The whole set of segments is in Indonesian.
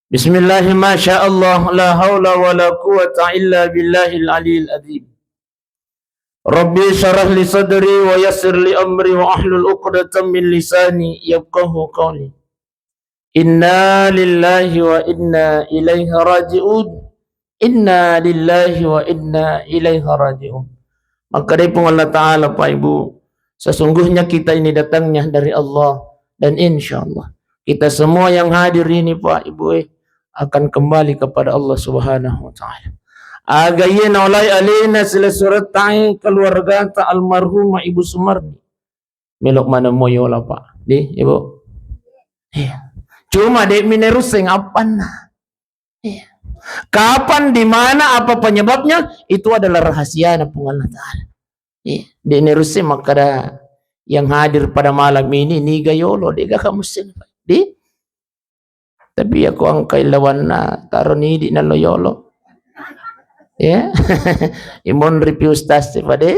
Bismillahirrahmanirrahim. Masya Allah, la haula wa la quwata illa billahil aliyil azim. Rabbi syarah li sadri wa yassir li amri wa ahlul uqdatan min lisani yafqahu qawli. Inna lillahi wa inna ilaihi raji'un. Inna lillahi wa inna ilaihi raji'un. Maka dari Allah Ta'ala, Pak Ibu, sesungguhnya kita ini datangnya dari Allah, dan insya Allah kita semua yang hadir ini, Pak Ibu, akan kembali kepada Allah Subhanahu wa Ta'ala. Agayna olay alina sila surat ta'i keluarga ta almarhumah Ibu Sumarni. Melok mana moyo lah, Pak. Di, Ibu. Iya. Cuma dek mineruseng apan. Iya. Kapan, di mana, apa penyebabnya, itu adalah rahasia na Allah Ta'ala. Iya. Dek neruseng makada yang hadir pada malam ini ni gayolo dek kamu sen. Di. Tapi aku angkai lawan na taroni di na loyolo. Ya. Imon review ustaz pada.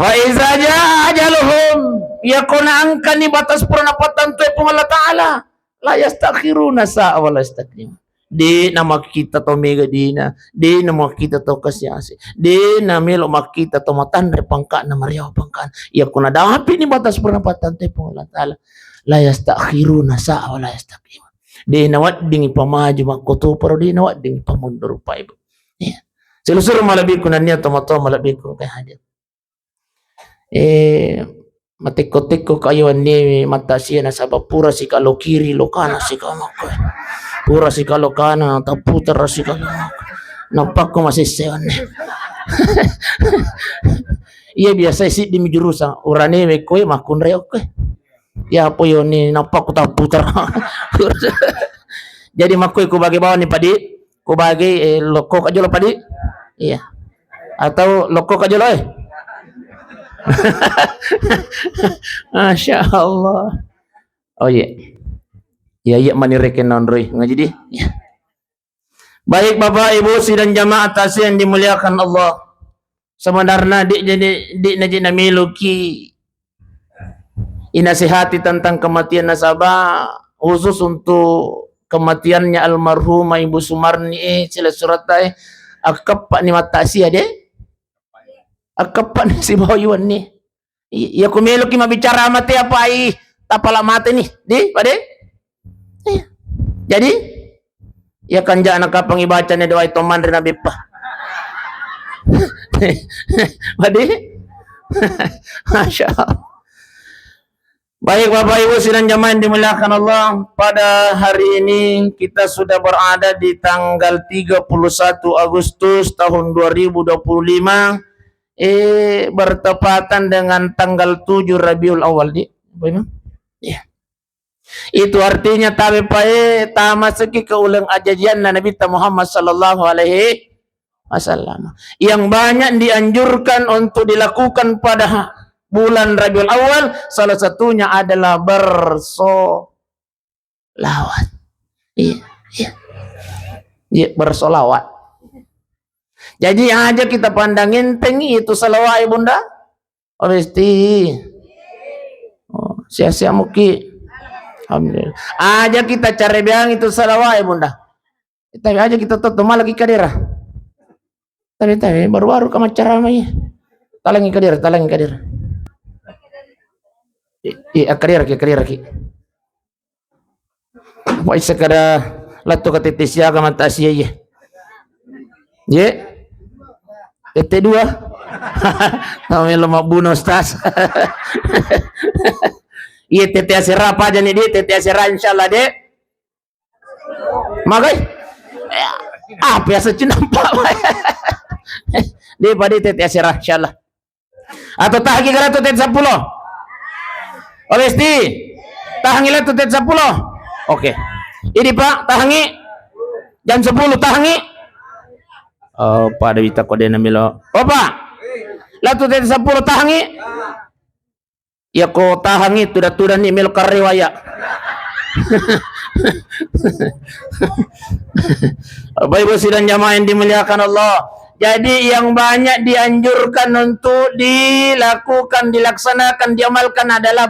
Faiza jaa ajaluhum, yakuna angkani batas pernapatan tu Allah Ta'ala, la yastakhiruna sa'a wa la yastaqdimun. Di nama kita to mega dina, di nama kita to kasyasi, di nama makita to matan repangka na mariaw pangkan, yakuna dapi ni batas pernapatan tu Allah Ta'ala, la yastakhiruna sa'a wa la yastaqdimun. Di nawat dingi pamaju makoto pero di nawat dingi pamundur, Pak Ibu. Ya. Selusur malabi kunanya tomato malabi kun kay hadir. Matiko-tiko kayo ni mata siya na sa pura si kalo kiri lokana si kamo ko. Pura si kalo kana taputar si kalo. Nampak ko masisewan. Iya biasa si di jurusan urane me koy makunre oke. Ya po yun ni nampak ko taputar. Jadi makoy ko bagi bawah ni padi, ko bagi loko ka jolo padi. Iya. Atau loko ka jolo Masya Allah. Oh iya. Ya iya manireken nonroy ngaji di. Ya. Baik Bapak Ibu sidang jamaah atas yang dimuliakan Allah. Sebenarnya di naji namiluki inasihati tentang kematian nasabah khusus untuk kematiannya almarhumah Ibu Sumarni sila suratai akap pak ni matasi ade. Akapan si Boyuan ni. Ya kumelo ki mabicara mati apa ai tapala mati ni. Di, pade? Jadi ya kanja anak kapang ibaca ni doa toman rin nabi pa. Pade? Masya Allah. Baik Bapak Ibu sidang jamaah yang dimuliakan Allah, pada hari ini kita sudah berada di tanggal 31 Agustus tahun 2025. Bertepatan dengan tanggal 7 Rabiul Awal di. Ya. Itu artinya tabe pae tamasaki ke ulang ajajian Nabi Muhammad sallallahu alaihi wasallam. Yang banyak dianjurkan untuk dilakukan pada bulan Rabiul Awal, salah satunya adalah bersolawat. Iya, iya. Ya, bersolawat. Jadi aja kita pandangin tinggi itu salawat Bunda. Oh mesti. Oh, sia-sia muki. Alhamdulillah. Aja kita cari biang itu salawat Bunda. Tapi aja kita tutup lagi kadira. Tapi baru-baru kamu cara mai. Talangi kadira. Kadira ki. Wai sekada latu katitis ya kamu tasia ye. Ye. TT2 namanya lemah bunuh ustaz. Iya TT asira apa aja nih dia TT asira insyaallah dek magai biasa nampak dia pada TT asira insyaallah atau tahagi gara tuh TT 10 olesti tahangi lah tuh TT 10 oke ini Pak tahangi jam 10 tahangi. Oh, pada kita kode namilo. Opa, latu tete 10 tahangi. Ya ko tahangi tuda ni milo karewaya. Bapak Ibu sidang jamaah yang dimuliakan Allah. Jadi yang banyak dianjurkan untuk dilakukan, dilaksanakan, diamalkan adalah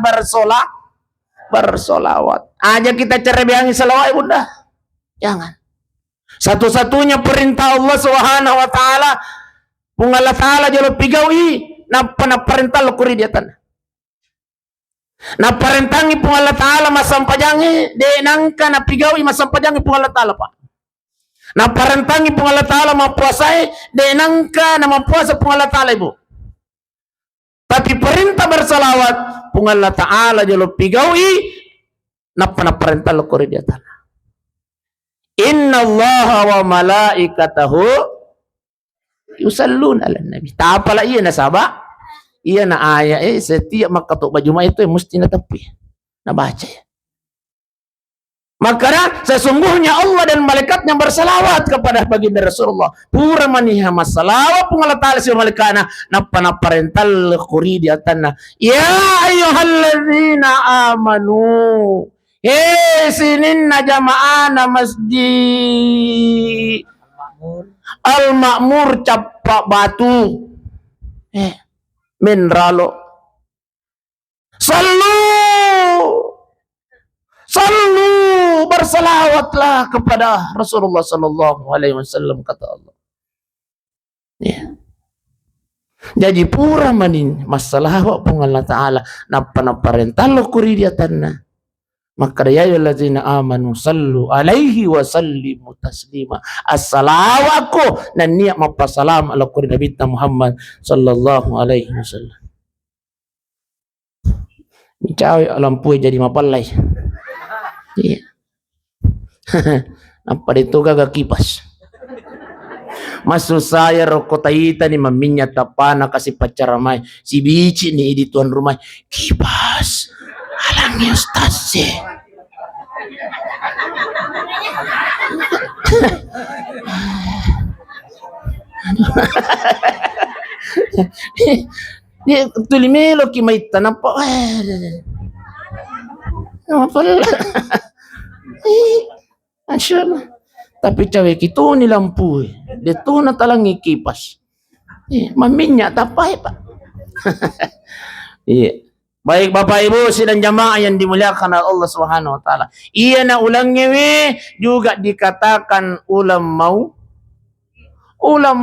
bersolawat. Aja kita cerebeangi salawat bunda. Jangan. Satu-satunya perintah Allah Subhanahu wa taala pung Allah taala jalo pigawi na perintah lo kuri dia tanah. Na parentangi pung Allah taala masampajangi de nangka na pigawi masampajangi pung Allah taala pak. Na parentangi pung Allah taala mapuasai de nangka na mapuasa pung Allah taala ibu. Tapi perintah bersalawat pung Allah taala jalo pigawi na perintah lo kuri dia tanah. Inna Allah wa malaikatahu yusallun ala nabi. Tak apalah iya na sabak. Iya na ayat setiap makatuk baju itu mesti na tepi. Na baca ya. Maka sesungguhnya Allah dan malaikatnya bersalawat kepada baginda Rasulullah. Pura maniha masalawat pungala ta'ala si malaikana na panaparental kuri di atanna. Ya ayyuhalladzina amanu. Sinin na jamaana masjid Al-Ma'mur capak batu Menralo Sallu bersalawatlah kepada Rasulullah sallallahu alaihi wasallam kata Allah. Jadi pura manin masalah wa pung Allah taala napa parentalo kuri dia tanna. Maka ya ayyuhallazina amanu sallu alaihi wa sallimu taslima. Assalamualaikum dan niat mapasalam ala kuri Nabi Muhammad sallallahu alaihi wasallam. Ni cawe lampu jadi mapalai. Iya. Nampak itu gagak kipas. Masuk saya rokotaita ni maminya tapana kasih pacar ramai. Si bici ni di tuan rumah kipas. Alangnya ustaz sih. Dia tulimelo kimaita nampak. Apa lah? Masyaallah. Tapi cewek itu ni lampu. Dia tu na talangi kipas. Maminya tapai pak. Iya. Baik Bapak Ibu sidang jamaah yang dimuliakan oleh Allah Subhanahu wa taala. Iya na ulangnya juga dikatakan ulam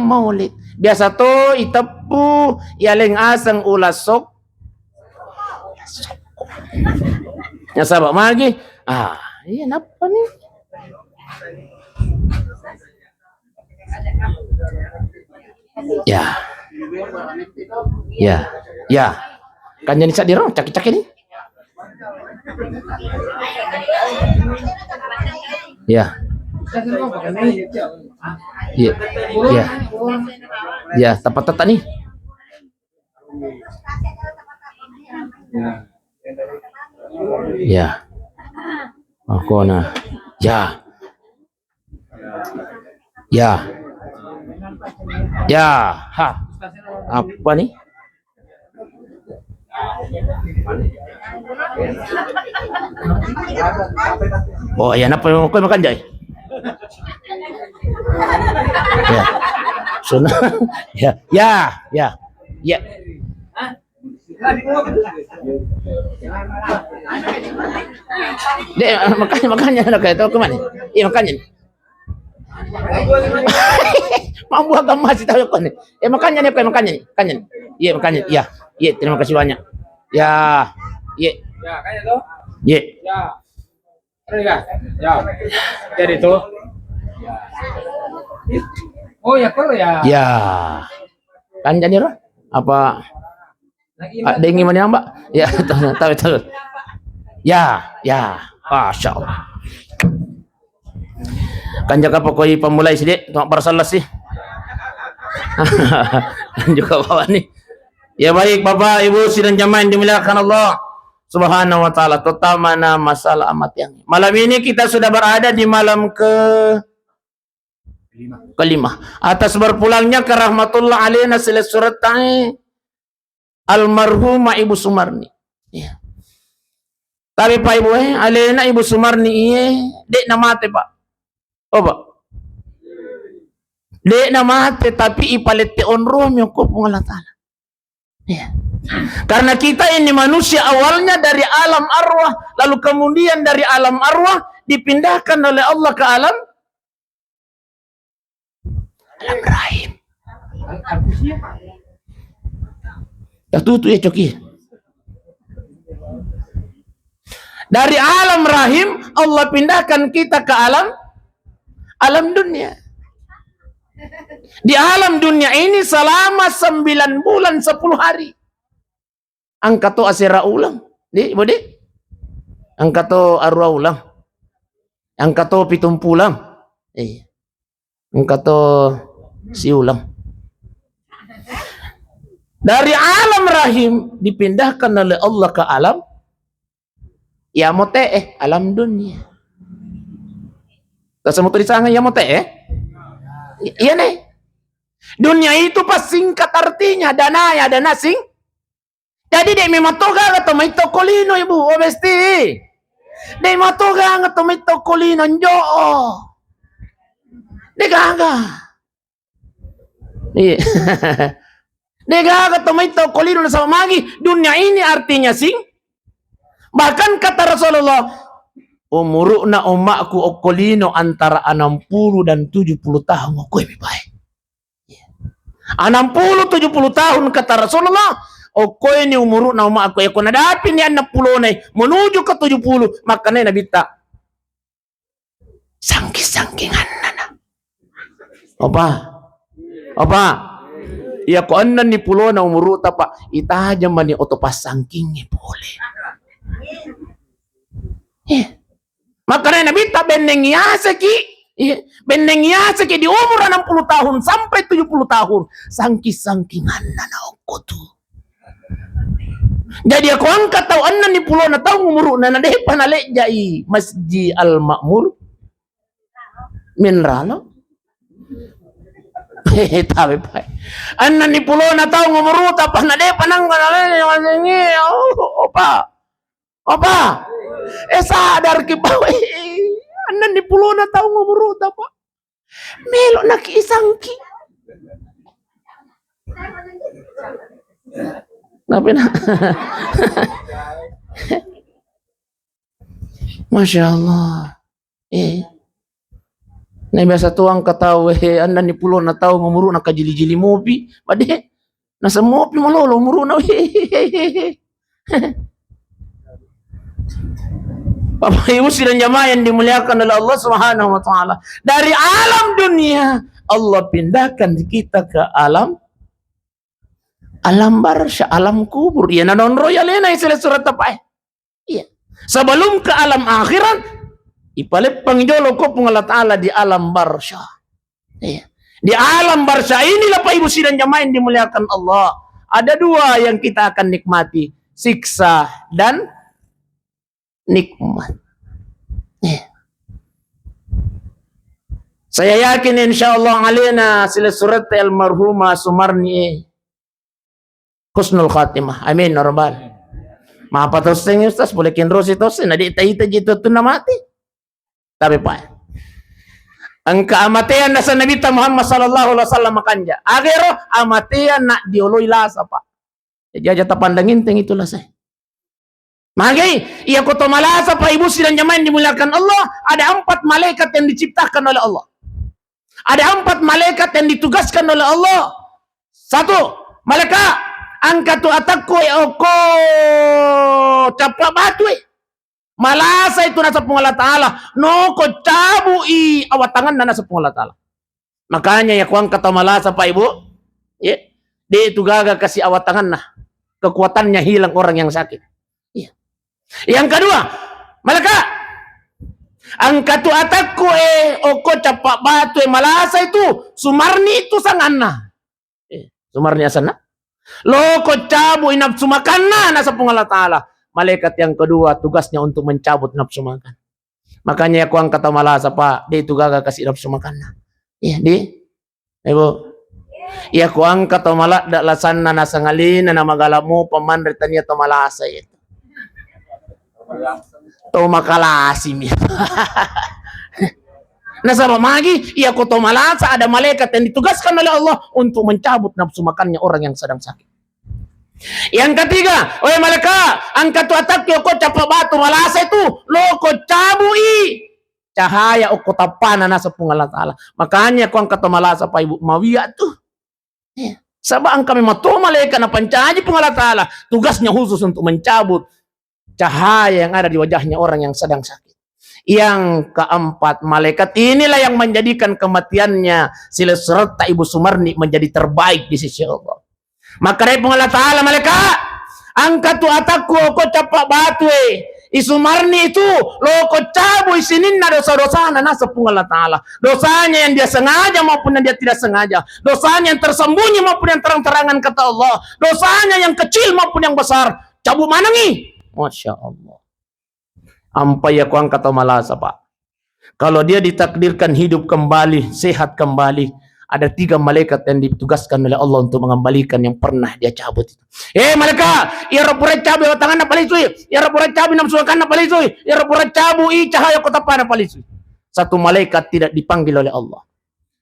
maulid. Biasa to itapu yaling asang ulasok. Ya sahabat lagi. Iya napa nih? Ya. Kan jadi sak dirong cak-cak ini. Ya. Ya, tepat-tepat nih. Ya. Aku nah. Ya. Ha. Apa nih? Oh ya, napa kau makan jay? Ya, sunnah. Ya. Dek, makannya nak kata ke mana? Makannya. Mampu agak masih tahu kau ni. Makannya ni, makannya. Iya, makannya. Iya, terima kasih banyak. Ya, kaya tu. Ya. Jadi tu. Oh ya kau ya. Ya. Kan jadi roh? Apa? Ada ingin mana mbak? Ya, tahu. Ya. Masya Allah. Kan jaga pokoknya pemulai sedikit, tak bersalah sih. Kan juga bawa nih. Ya baik Bapak Ibu sidang jamaah yang dimuliakan Allah Subhanahu wa taala, terutama masalah amat yang. Malam ini kita sudah berada di malam kelima. Atas berpulangnya ke rahmatullah alaina surat almarhumah Ibu Sumarni. Ya. Tapi Pak Ibu alaina Ibu Sumarni dek nama mati Pak. Oh Pak. Dek nama mati tapi ipalete on room yung ko pong Allah taala. Ya. Karena kita ini manusia awalnya dari alam arwah, lalu kemudian dari alam arwah dipindahkan oleh Allah ke alam rahim. Ya coki. Dari alam rahim Allah pindahkan kita ke alam dunia. Di alam dunia ini selama 9 bulan 10 hari. Angkat to asira ulang. Di, bodi. Angkat to arwah ulang. Angkat to pitumpulang. Angkat to si ulang. Dari alam rahim dipindahkan oleh Allah ke alam yamote alam dunia. Tasamu tulisannya yamote iya nih. Dunia itu pas singkat artinya dana ya dana sing. Jadi dek mematoga atau maito kolino ibu obesti. Dek matoga atau maito kolino njo. Dek gaga. Iya. Dega atau maito kolino na sama magi dunia ini artinya sing. Bahkan kata Rasulullah, umuruna umakku okolino antara 60 dan 70 tahun. Aku lebih baik. 60-70 tahun kata Rasulullah. Oke ini umuruna umakku. Aku nadapin ni 60 nih menuju ke 70. Makanya Nabi tak sangking-sangkingan nana. Apa? Ya ko annan ni pulo na umuruta pa itaja man ni otopasangking ni boleh. Makanya Nabi tak beneng yasaki. Beneng yasaki di umur 60 tahun sampai 70 tahun. Sangking-sangkingan na ako tu. Jadi aku angkat tahu annan ni pulo na tahu umur na nadeh panalik jai Masjid Al-Ma'mur. Minralo. Tapi pak, anak ni pulau na tahu ngomong apa na deh panang ini, apa, sadar ki bawa, anak ni pulau na tahu ngomong apa, melo nak isangki, tapi na, Masya Allah, Nah biasa tuang katawe anda ni pulau na tahu ngumuru na kajili-jili mopi, pade nasa mopi malolo umuru na Bapak Ibu sidang jamaah yang dimuliakan oleh Allah Subhanahu wa taala. Dari alam dunia Allah pindahkan kita ke alam barsya, alam kubur. Ya nanon royal na isila surat apa? Iya. Sebelum ke alam akhirat ipalit pangjolo ko pong Allah Ta'ala di alam barsya. Di alam barsya inilah Pak Ibu sidang jamaah yang dimuliakan Allah. Ada 2 yang kita akan nikmati. Siksa dan nikmat. Saya yakin insyaallah alina sila surat al-marhumah Sumarni husnul khatimah. Amin ya rabbal. Maaf terus Ustaz boleh kinro si tos na di ita jito tu na mati. Tapi Pak, ang kaamatian na sa Nabi Muhammad sallallahu alaihi wasallam makanja. Agero amatian na dioloy lasa pa. Jaja tapandangin ting itulah saya. Magay, iya ko to malasa pa ibu sidang jamaah dimulakan Allah. Ada 4 malaikat yang diciptakan oleh Allah. Ada 4 malaikat yang ditugaskan oleh Allah. 1, malaikat angkatu atakku oko capa batu. Malasa itu nasa pung Allah Ta'ala. No ko cabui awatangan na nasa pung Allah Ta'ala. Makanya ya kuang kata malasa Pak Ibu. Ya. Dia itu gagal kasih awatangan nah. Kekuatannya hilang orang yang sakit. Ya. Yang kedua. Malaka. Angkatu atakku oko capak batu malasa itu. Sumarni itu sanganna. Sumarni asana. Lo ko cabu inapsu makanna nasa pung Allah Ta'ala. Malaikat yang kedua tugasnya untuk mencabut nafsu makan. Makanya aku angkat malasa Pak, dia itu gagal kasih nafsu makan. Iya, Ibu. Iya aku angkat malak dak lasanna nasangalina nama galamu pemandretanya to malasa itu. To makalasi mi. Nah sama lagi, iya aku to malasa ada malaikat yang ditugaskan oleh Allah untuk mencabut nafsu makannya orang yang sedang sakit. Yang ketiga, oleh malaikat, angkat tu atak ko capa batu malasa itu loko cabui cahaya uko tapana nasa Allah Ta'ala. Makanya ko angkat malasa pa ibu mawiya tuh. Ya. Sabang kami matu malaikat na pancaji Allah Ta'ala. Tugasnya khusus untuk mencabut cahaya yang ada di wajahnya orang yang sedang sakit. Yang keempat, malaikat inilah yang menjadikan kematiannya sila serta Ibu Sumarni menjadi terbaik di sisi Allah. Maka dari Allah Ta'ala malaikat, angkat tu atakku ko capak batu Isumarni itu loko cabu isinin na dosa-dosa na nasa Allah Ta'ala. Dosanya yang dia sengaja maupun yang dia tidak sengaja. Dosanya yang tersembunyi maupun yang terang-terangan kata Allah. Dosanya yang kecil maupun yang besar. Cabu manangi. Masya Allah. Ampai aku angkat malasa Pak. Kalau dia ditakdirkan hidup kembali, sehat kembali, ada 3 malaikat yang ditugaskan oleh Allah untuk mengembalikan yang pernah dia cabut itu. Malaikat, ya rapura cabu tangan na palisui, ya rapura cabu namsukan na palisui, ya rapura cabu cahaya kota pana palisui. Satu malaikat tidak dipanggil oleh Allah.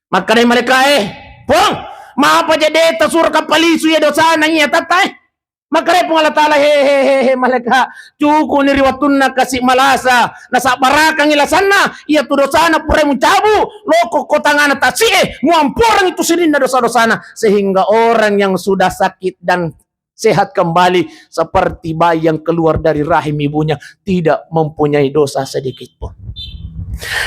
Maka dari malaikat pong, maapa jadi tasurka palisui dosa nanya tatai. Maka dari Allah Ta'ala hehehe malaikat cuku niriwatun na kasih malasa nasa barakang ilasana iya tu dosana pura mencabu loko kotangana tasih muamporang itu sinin na dosa-dosana sehingga orang yang sudah sakit dan sehat kembali seperti bayi yang keluar dari rahim ibunya tidak mempunyai dosa sedikit pun.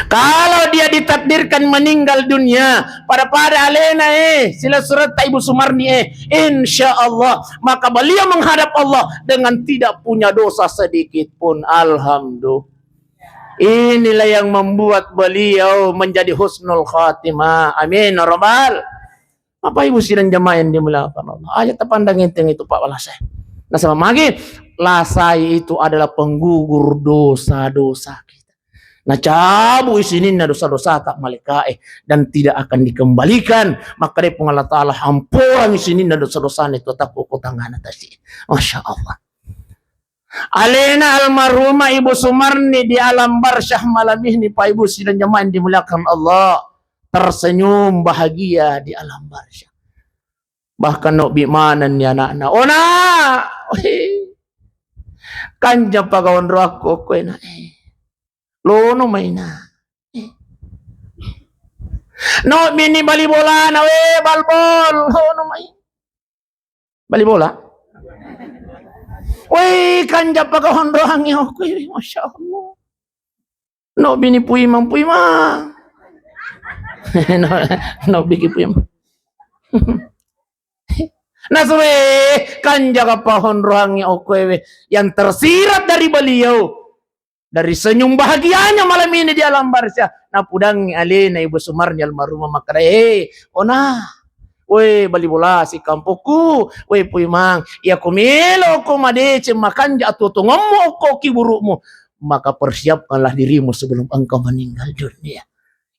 Kalau dia ditakdirkan meninggal dunia pada alena sila surat Ibu Sumarni insya Allah maka beliau menghadap Allah dengan tidak punya dosa sedikit pun. Alhamdulillah. Inilah yang membuat beliau menjadi husnul khatimah. Amin rabbal. Apa Ibu sidang jamaah yang dimuliakan Allah. Ayat terpandang itu Pak Walasai. Nah sama lagi lasai itu adalah penggugur dosa-dosa kita. Nah cabu isinin na dosa-dosa tak malaikat dan tidak akan dikembalikan. Maka dari Allah Ta'ala hampuran isinin na dosa-dosa itu tak kukutangan atas. Masya Allah. Alena almarhumah Ibu Sumarni di alam barsyah malam ini Pak Ibu sidang jamaah dimuliakan Allah tersenyum bahagia di alam barsyah. Bahkan nok bimanan ya anak-anak. Ona kanja pagawan roako ko na lono may na. No, mini bali bola na balbol. Lono may. Bali bola? Wey, kanja pagahondohang iyo ko. Masya Allah. No, bini puimang. No, bigi puimang. Naswe, kanja kapahondohang iyo ko. Yang tersirat dari beliau. Dari senyum bahagianya malam ini di alam barsyah. Napudang alena Ibu Sumarni almarhumah makara. Ona. Weh bali bola si kampuku. Weh puimang. Ia kumilo kumadece makan jatuh tungommo ko kiburumu. Maka persiapkanlah dirimu sebelum engkau meninggal dunia.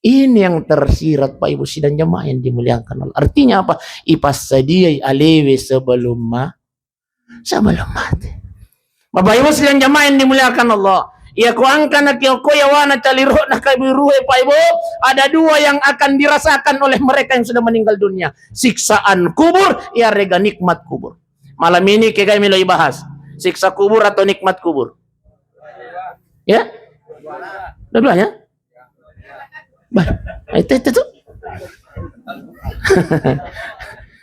Ini yang tersirat Pak Ibu sidang jamaah yang dimuliakan Allah. Artinya apa? Ipas sadiyai alewe sebelum mati. Bapak Ibu sidang jamaah yang dimuliakan Allah. Ya kuangkan na kiyokoyawana caliro na kabiruhe Pak Ibu. Ada 2 yang akan dirasakan oleh mereka yang sudah meninggal dunia. Siksaan kubur, ya rega nikmat kubur. Malam ini kaya kami bahas. Siksa kubur atau nikmat kubur? Ya? Dua-duanya? Itu.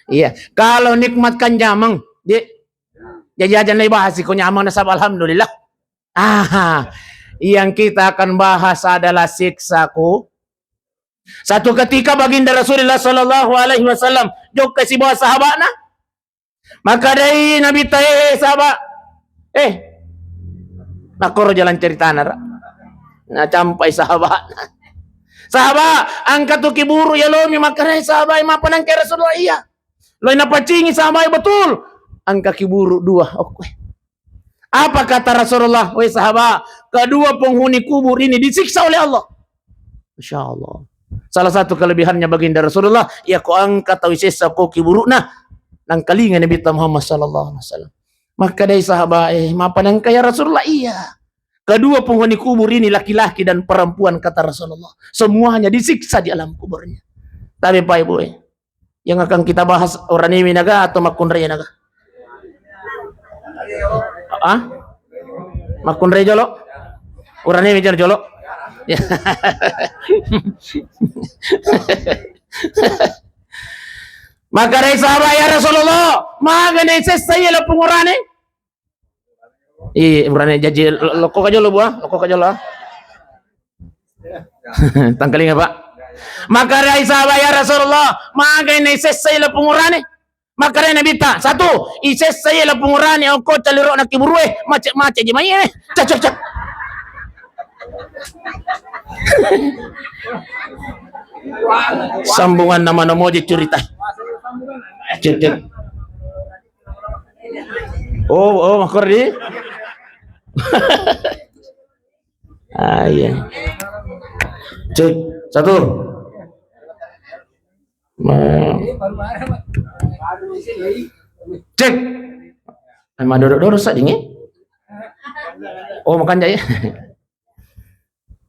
Iya. Kalau nikmat kan jamang, jajan lagi bahas ko nyamang nasab alhamdulillah. Yang kita akan bahas adalah siksaku. Satu ketika baginda Rasulullah Sallallahu Alaihi Wasallam jok kasih bawa sahabatnya. Maka dari Nabi sahabat, nakor jalan cerita nara. Nah campai sahabat. Sahabat angkat tu kiburu ya lo mi maka dari sahabat ma panang ke Rasulullah iya. Lo napacingi sahabat betul. Angka kiburu 2. Oke. Apa kata Rasulullah? Wahai sahabat, kedua penghuni kubur ini disiksa oleh Allah. Masya Allah. Salah satu kelebihannya baginda Rasulullah, ya ko angkat tawisesa ko kiburuna nang kalingan Nabi Muhammad sallallahu alaihi wasallam. Maka dari sahabat, mapan kaya Rasulullah iya. Kedua penghuni kubur ini laki-laki dan perempuan kata Rasulullah. Semuanya disiksa di alam kuburnya. Tapi Pak Ibu, yang akan kita bahas orang ini naga atau makun raya naga? Ah? Makun re jolo. Urane mejar jolo. Ya. Maka rai sahabat ya Rasulullah, magane sesaya la pungurane. Urane jaji loko ka jolo buah, loko ka jolo. Tangkaling apa? Maka rai sahabat ya Rasulullah, magane sesaya la pungurane. Maka rai nabita, satu, isesaya la pungurane o ko caliro na kiburue, macet je mai. Cak. Sambungan nama moji cerita. Cek. Oh, makor di. Iya. Cek satu. Cek. Emang doro sak dingin. Oh, makan jaya.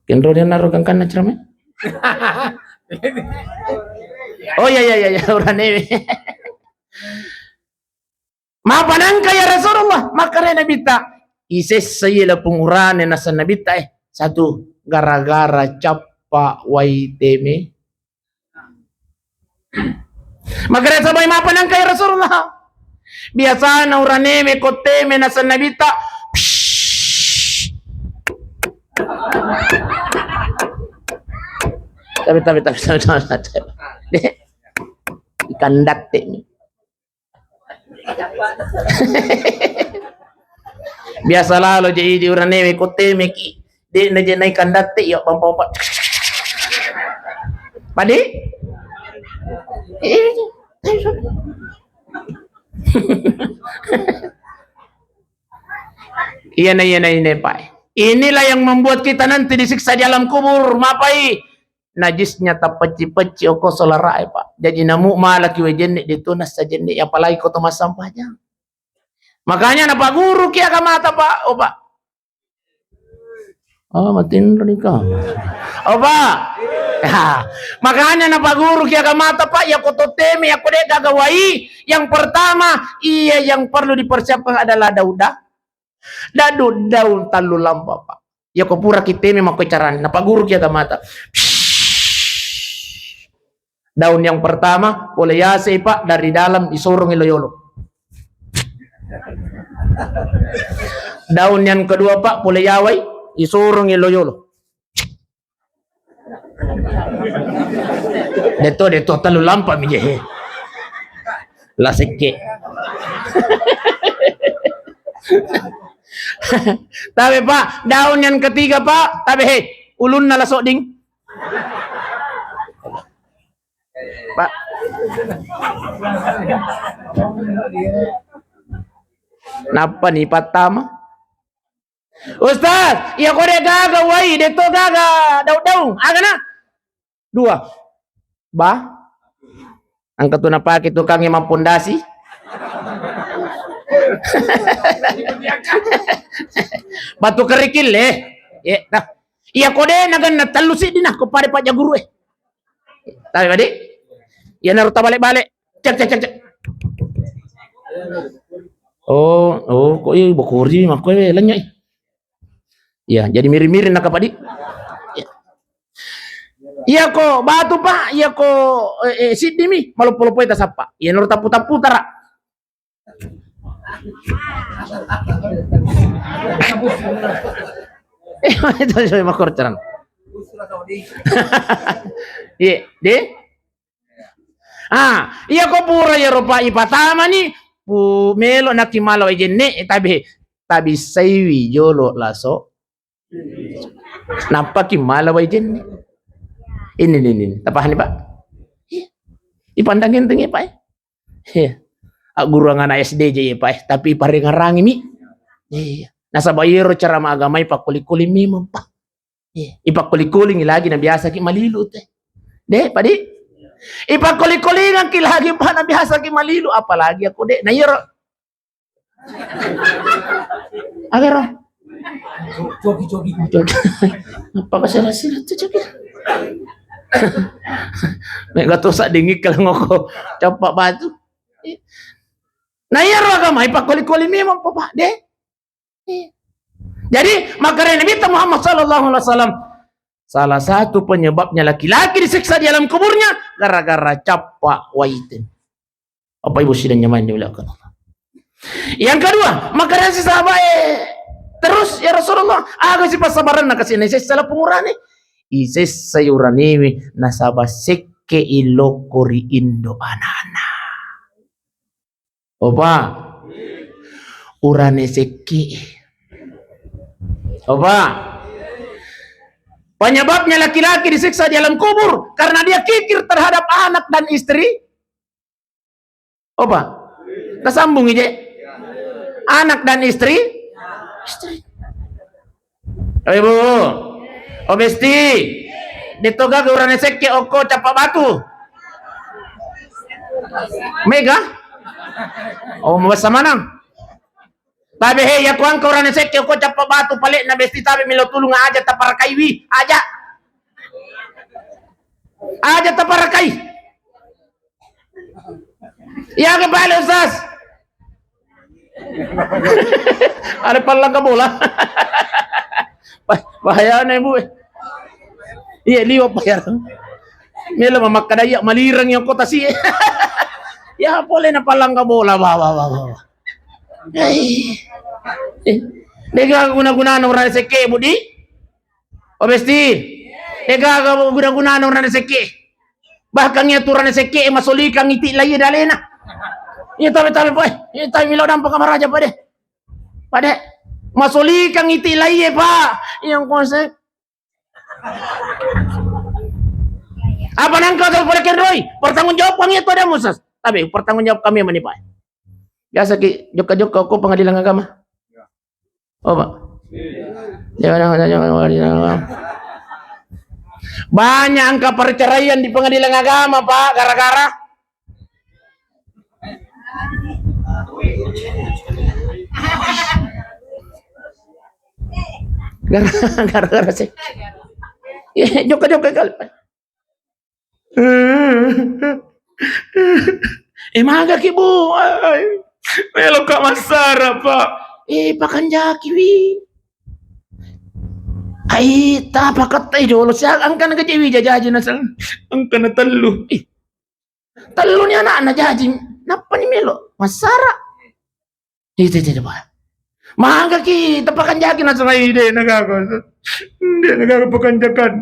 Kendro dia naruh kangkan ceramah. Oh ya, urane. Mapanangka ya Rasulullah, maka nabita ises sayela pengurane nasa nabita satu gara-gara capa waiteme. Maka sabay mapanangka ya Rasulullah. Biasa na urane me koteme nasa nabita. Tapi. Ikan datte ni. Biasalah lo jadi urane me kote me ki de na je nai kandatte yo pampa. Padi? Iya na Pak. Inilah yang membuat kita nanti disiksa di alam kubur, mapai. Najisnya tak peci-peci oko solarai Pak. Jadi namu malaki wejen ditunas saja ni apalagi kau tomas sampahnya. Makanya napa guru kia kamata Pak, oh Pak. Oh matin nikah. Oh Pak. Ya. Makanya napa guru kia kamata Pak ya koto teme ya kode gagawai. Yang pertama yang perlu dipersiapkan adalah daudah. Daun talu lampa Pak. Ya kau pura kita memang kecaran. Napa guru kia kamata. Daun yang pertama boleh yase Pak dari dalam disorong iloyolo. Daun yang kedua Pak boleh yawai disorong iloyolo. Deto talu lampa mijehe. Lasike. Tapi Pak daun yang ketiga Pak tapi ulun na lasok ding. Pak. Napa nih pertama? Ustaz, ya kode gaga wai, deto gaga daun, agana. Dua. Angkat tu napa kita tukang yang pondasi. Batu kerikil nah. Iya kode nagan natalusi dinah kepada Pak Jaguru Tahu tadi? Ya naruh balik-balik. Cek. Oh, kok iya bokori mak kowe lenyak. Ya, jadi mirip-mirip nak Pak Di. Iya kok batu Pak, iya kok sidimi malu-malu eta sapa. Ya naruh tapu-tapu tara. Itu saya makor cerang. Iya, deh. Iya ko pura ya rupa ipatama ni pu melo nakimalo ejenne tabi saiwi jolo laso. Napa kimala ejenne? Ini. Tapahan ni Pak. Ipandangin tengi Pak. Guru anak SD je Pak, tapi parengarang mi. Nasa bayero cara magamay pakuli-kuli mi Pak. Ipakuli-kuli lagi na biasa ki malilu teh. Deh, Pak Di. Ipakuli-kulingan kilagi pa na biasa ki malilu apalagi ako de nayro. Agero. Jogi. Apa kasira-sira tu jogi. Mek gatusa dingik kalau ngoko capak batu. Nah iya agama ipakuli-kuli memang Pak deh. Jadi makanya Nabi Muhammad sallallahu alaihi wasallam salah satu penyebabnya laki-laki disiksa di alam kuburnya gara-gara capak waitin. Apa ibu sidang nyaman dimuliakan Allah. Yang kedua, makanya si sahabat terus ya Rasulullah, aga si pasabaran na kasi naisis salah pengurani. Isis sayurani nasaba sekke ilokori indo anana. Opa, urane sekke. Opa, penyebabnya laki-laki disiksa di alam kubur karena dia kikir terhadap anak dan istri. Opa, kesambung aja. Anak dan istri. Oh ibu, obesti, ditoga ke urane sekke oko capak batu. Mega? Oh mabasa manang. Tabi he ya kuang ka urane sekke oko capak batu palit na besti tabi milo tulung aja taparakaiwi aja. Aja taparakai. Ya ke balik Ustaz. Ada palang ka bola. Bahaya na ibu. Iya liwa bayar. Mila mamakadaya malirang yung kota si. Ya boleh na palang ka bola bawa. Ay. Dega guna-guna ng rana seke budi. Obesti. Dega guna-guna ng rana seke. Bahkan ya turana seke masuli kang ngiti lagi dalena. Iya tabi po. Iya tabi milaw ng pagkamaraja pa de. Pade. Masuli kang ngiti lagi pa. Yang konsep. Apa nang kau boleh Roy? Pertanggung jawab kami itu ada Musas. Tapi pertanggung jawab kami manipai. Biasa ki joka-joka ko pengadilan agama. Oh, Pak. Jangan. Banyak angka perceraian di pengadilan agama, Pak, gara-gara gara-gara sih. Ya, joka-joka kali. Maga ki bu. Melo kak masara Pak. Pakan jaki wi. Ay tapakat tay dolo siya angkan ka jiwi jajaji na sang angkan na talo. Talo ni anak na jaji. Napa ni Melo? Masara. Itu ba. Maga ki tapakan jaki na sang ide nagako. Hindi nagakapakan jakan.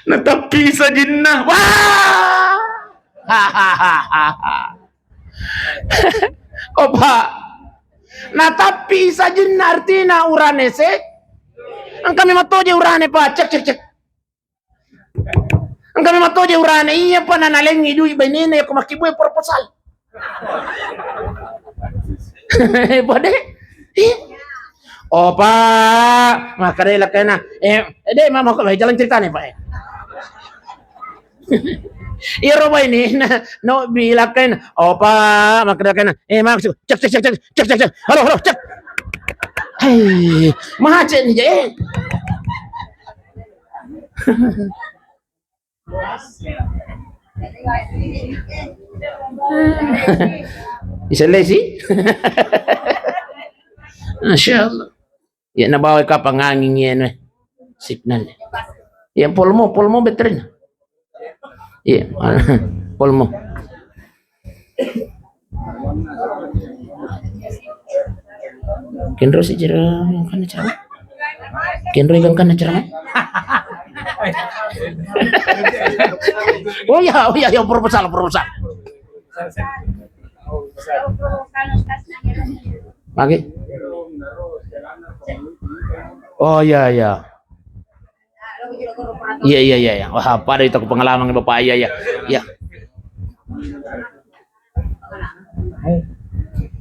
Natapi sa jinnah. Wah! Opa. Natapi sa jinnah artinya urane se. Ang kami matoje urane pa. Cek. Ang kami matoje urane. Iya pa nanaling idu ibanina ya kumakibuy proposal. Bode. Opa. Makarela ka na. Mama ko. Jalan cerita nih Pak. Iro ba ini no bilakin opa makadakan maksud cek halo cek macet nih je Isalay sih Masya Allah ya nabawa ka panganging yan signal yan polmo betrin. Iya, polmo. Kenro si jera yang kana cara. Kenro yang kana cara. Oh ya, proposal. Pagi. Oh ya. Iya. Wah, pada itu pengalaman Bapak iya.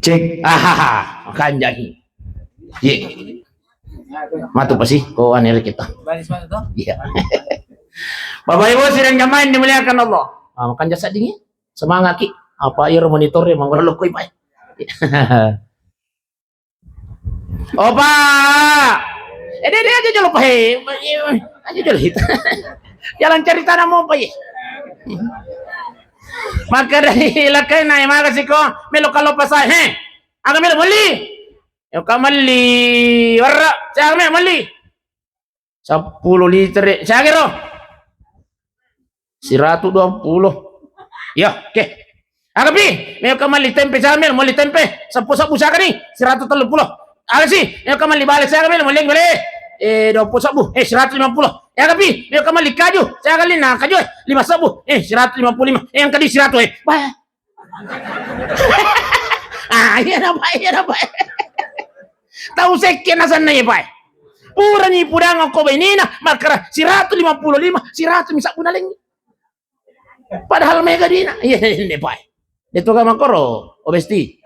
Cek. Kanjani. Iya. Matu pasti kau aneh kita. Iya. Bapak Ibu sidang jamaah dimuliakan Allah. Makan jasa dingin. Semangat ki. Apa air monitornya mangga koi Pak. Opa. Dia aja jalo Pak. Aja jalo hit. Jalan cerita nama apa ya? Maka dari ilakay na mga kasi ko melo kalau pasay he. Aga melo mali. Yo kamali warra siya melo mali. 10 liter siya gero. 120. Yo, oke. Agapi, melo kamali tempe siya melo mali tempe. 10 siya kani 130. Aga si, melo kamali balik siya melo mali balik. 20 150. Agapi, melo kamali kaju. Siya kali na kaju 5 155. Yang kadi 100 Bah. Iya na ba. Tahu sekian nasan na pa. Pura ni pudang ako ba ini na makara 155 100 misa punaling. Padahal mega dina. Iya hindi pa. Dito ka makoro obesti.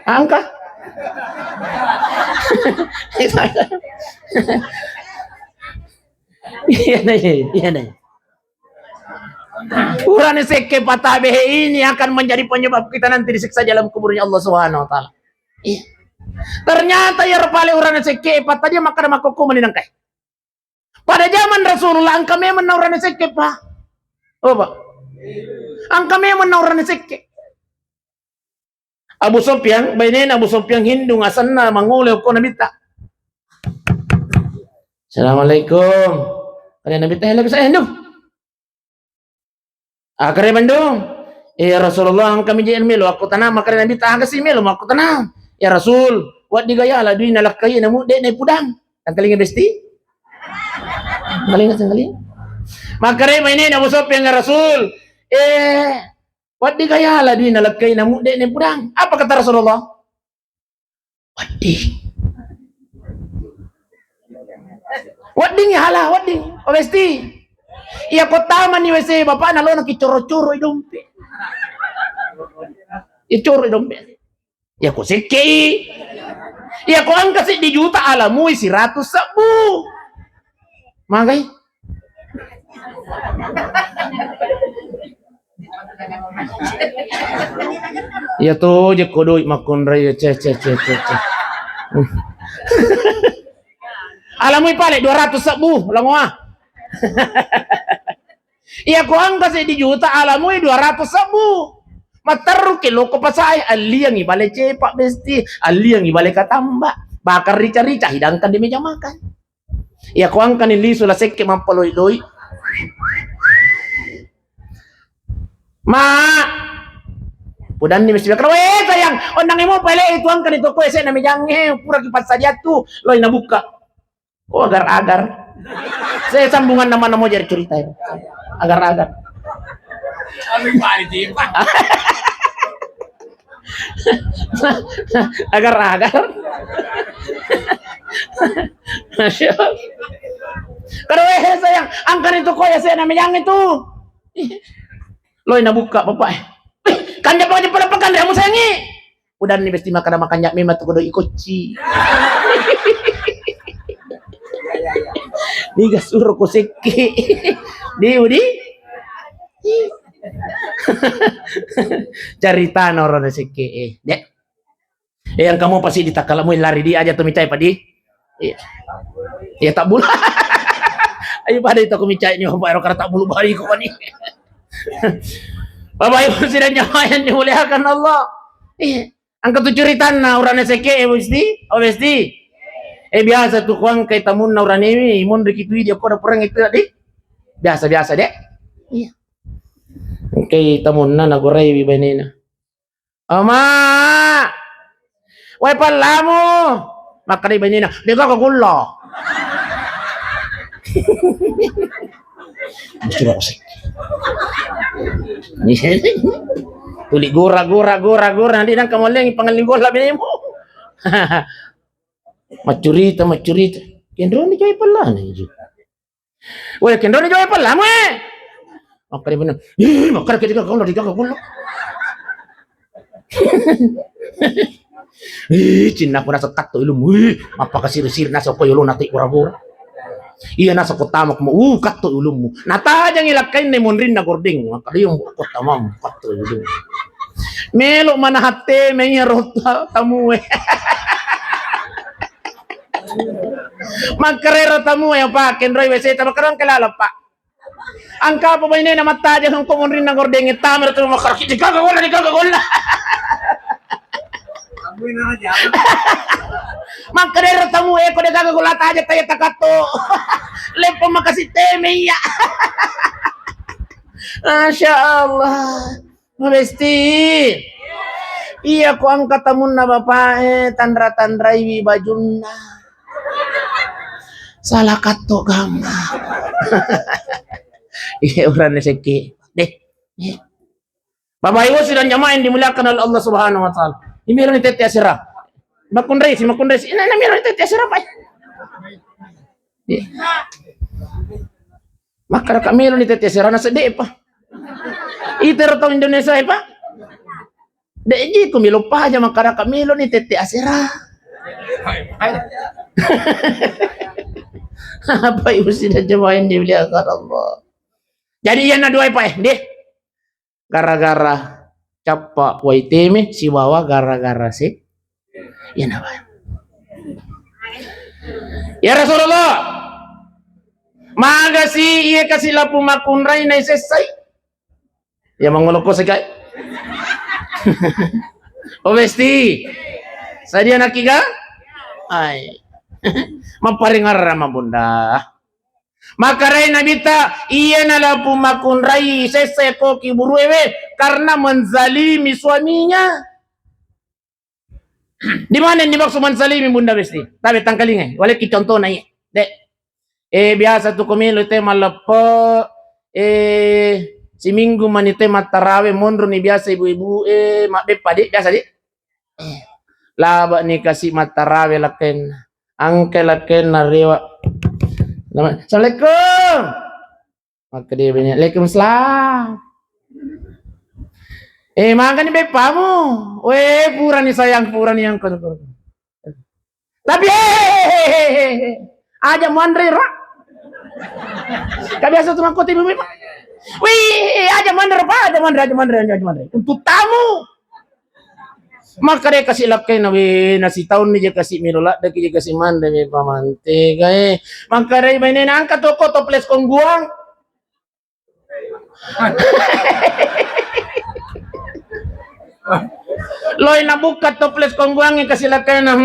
Angka. Iya na. Urang seke patabe ini akan menjadi penyebab kita nanti disiksa dalam kuburnya Allah Subhanahu wa taala. Iya. Ternyata ya pale urang seke patanya maka makoko maninangkai. Pada zaman Rasulullah angka memang urang seke pa. Oh, Pak. Angka memang urang seke. Abu Sufyan, bainin Abu Sufyan Hindu ngasanna mangule ko nabita. Assalamualaikum. Kalian nabita lagi saya Hindu. Akare Bandung. Ya Rasulullah ang kami diyan melo ako tanam makare nabi taga si melo ako tanam. Ya Rasul, wat di gaya la duin nalak kay na mu de na pudang. Tangkaling besti. Galing tangkaling. Makare may ni Abu Sufyan nga Rasul. Wat di gaya la duin nalak kay na mu de na pudang. Apa kata Rasulullah? Wadding hala, wadding. O besti. Iya kota man ni wese bapak nalo nakicuro-curo idompe. Icuro idompe. Ya ko seke. Ya ko ang kasi di juta alamu 100 sabu. Magay. Ya to je ko doy makon ray ce. Alamu pale 200 sabu lango ah. Iya ko ang kasi di juta alamu 200 sabu. Mataru kilo ko pasay ali yang ibalik cepak besti, ali yang ibalik katamba. Bakar rica-rica hidangkan di meja makan. Iya ko ang kanili sula sekke mampaloy-loy. Ma Pudan ni mesti bakar sayang ondang imo pele itu ang kanito ko ese na mejange pura kipat saja tu loy nabuka. Oh agar-agar. Saya sambungan nama mau jadi cerita ya. Agar-agar. Agar-agar. Masya Allah. Kalau sayang, angkan itu kok ya saya namanya yang itu. Loy nabuka bapak. Kan dia pakai pada pekan dia mau sayangi. Udah nih besti makan yak mima tuh kudu ikoci. Diga suruh ko seke. Di. Cerita noro na seke. Dek. Yang kamu pasti ditakalamu lari di aja tumicay pa di. Iya tak bulu. Ayo pada itu kumicay niyo pa ero tak bulu bari ko ni. Bapak Ibu sidang jamaah yang dimuliakan Allah. Ang katucuritan na urang seke besti. Biasa tuh kuang kay tamun na urang ini imun dikitui dia ko da perang itu tadi. Biasa dek. Iya. Kay tamun na naguray bibanina. Ama. Wai palamu. Makari banina. Di ka kagulo. Sudah kosek. Tuli gura nanti nang kamoleng pangalinggo labi mo. Macurita. Kendro ni joy pala na ju. Weh, kendro ni joy pala mo eh. Makari benar. Makari ketika kau di kakak kulo. Cina ko nasa takto ilum. Mapakasir-sir nasa ko yulo nati ura-ura. Iya nasa kotamak mo. Katto ilum mo. Natajang ilakain ni monrin na gording. Makari yung kotamam. Katto ilum. Melo manahate may rota tamu eh. Magkarero tamu yang Pak Kendroy WC tamu karon kalala Pak. Angka pa ba ini na mata aja kung kumun rin ng gordeng tamer to makarakit di kagagol na. Magkarero tamu ko de kagagol aja tayo takato. Lepo makasiteme ya. Masya Allah. Mabesti. Iya ko ang katamun na bapae tandra-tandra iwi bajunna. Salah kato gama. Iya orang seki. Deh. Bapak Ibu sudah nyamain dimuliakan oleh Allah Subhanahu wa taala. Imiro ni tete asira. Makun res. Ina na miro ni tete asira pa. Maka kami ni tete asira na sedih pa. Iter tong Indonesia pa. Deji ko milupa aja makara kami ni tete asira. Apa Ibu sudah nyamain dimuliakan Allah. Jadi yan na dua pa deh. Gara-gara capa waiteme si bawa gara-gara si yan apa? Ya Rasulullah, magasi iya kasih lapu makunray na isesay. Ya manguloko sa kay. Obesti. Sadia nakiga? Ay. Maparingar ramah bunda. Makaray nabita iya nala pumakunray seseko kiburuewe karena menzalimi suaminya. Di mana yang dimaksud menzalimi bunda besti? Tapi tangkalingan, wala ki contoh na iya. Dek. Biasa tu komilo te malapo si minggu manite matarawe mondro ni biasa ibu-ibu makbe pade biasa di. Laba ni kasih matarawe laken. Angke laken na rewa. Assalamualaikum. Maka dia bilang, Waalaikumsalam. Makan ni bepamu. Weh, pura ni sayang, pura ni yang kau. Tapi aja mandre rak. Kau biasa tu makoti ibu bepa. Wih, aja mandre pa, aja mandre. Untuk tamu. Maka dia kasih lakai nabi nasi tahun ni je kasih mirola dah dia kasih mande me pamante gae maka dia mainin angkat toko toples kongguang loy na buka toples kongguang yang kasih lakai na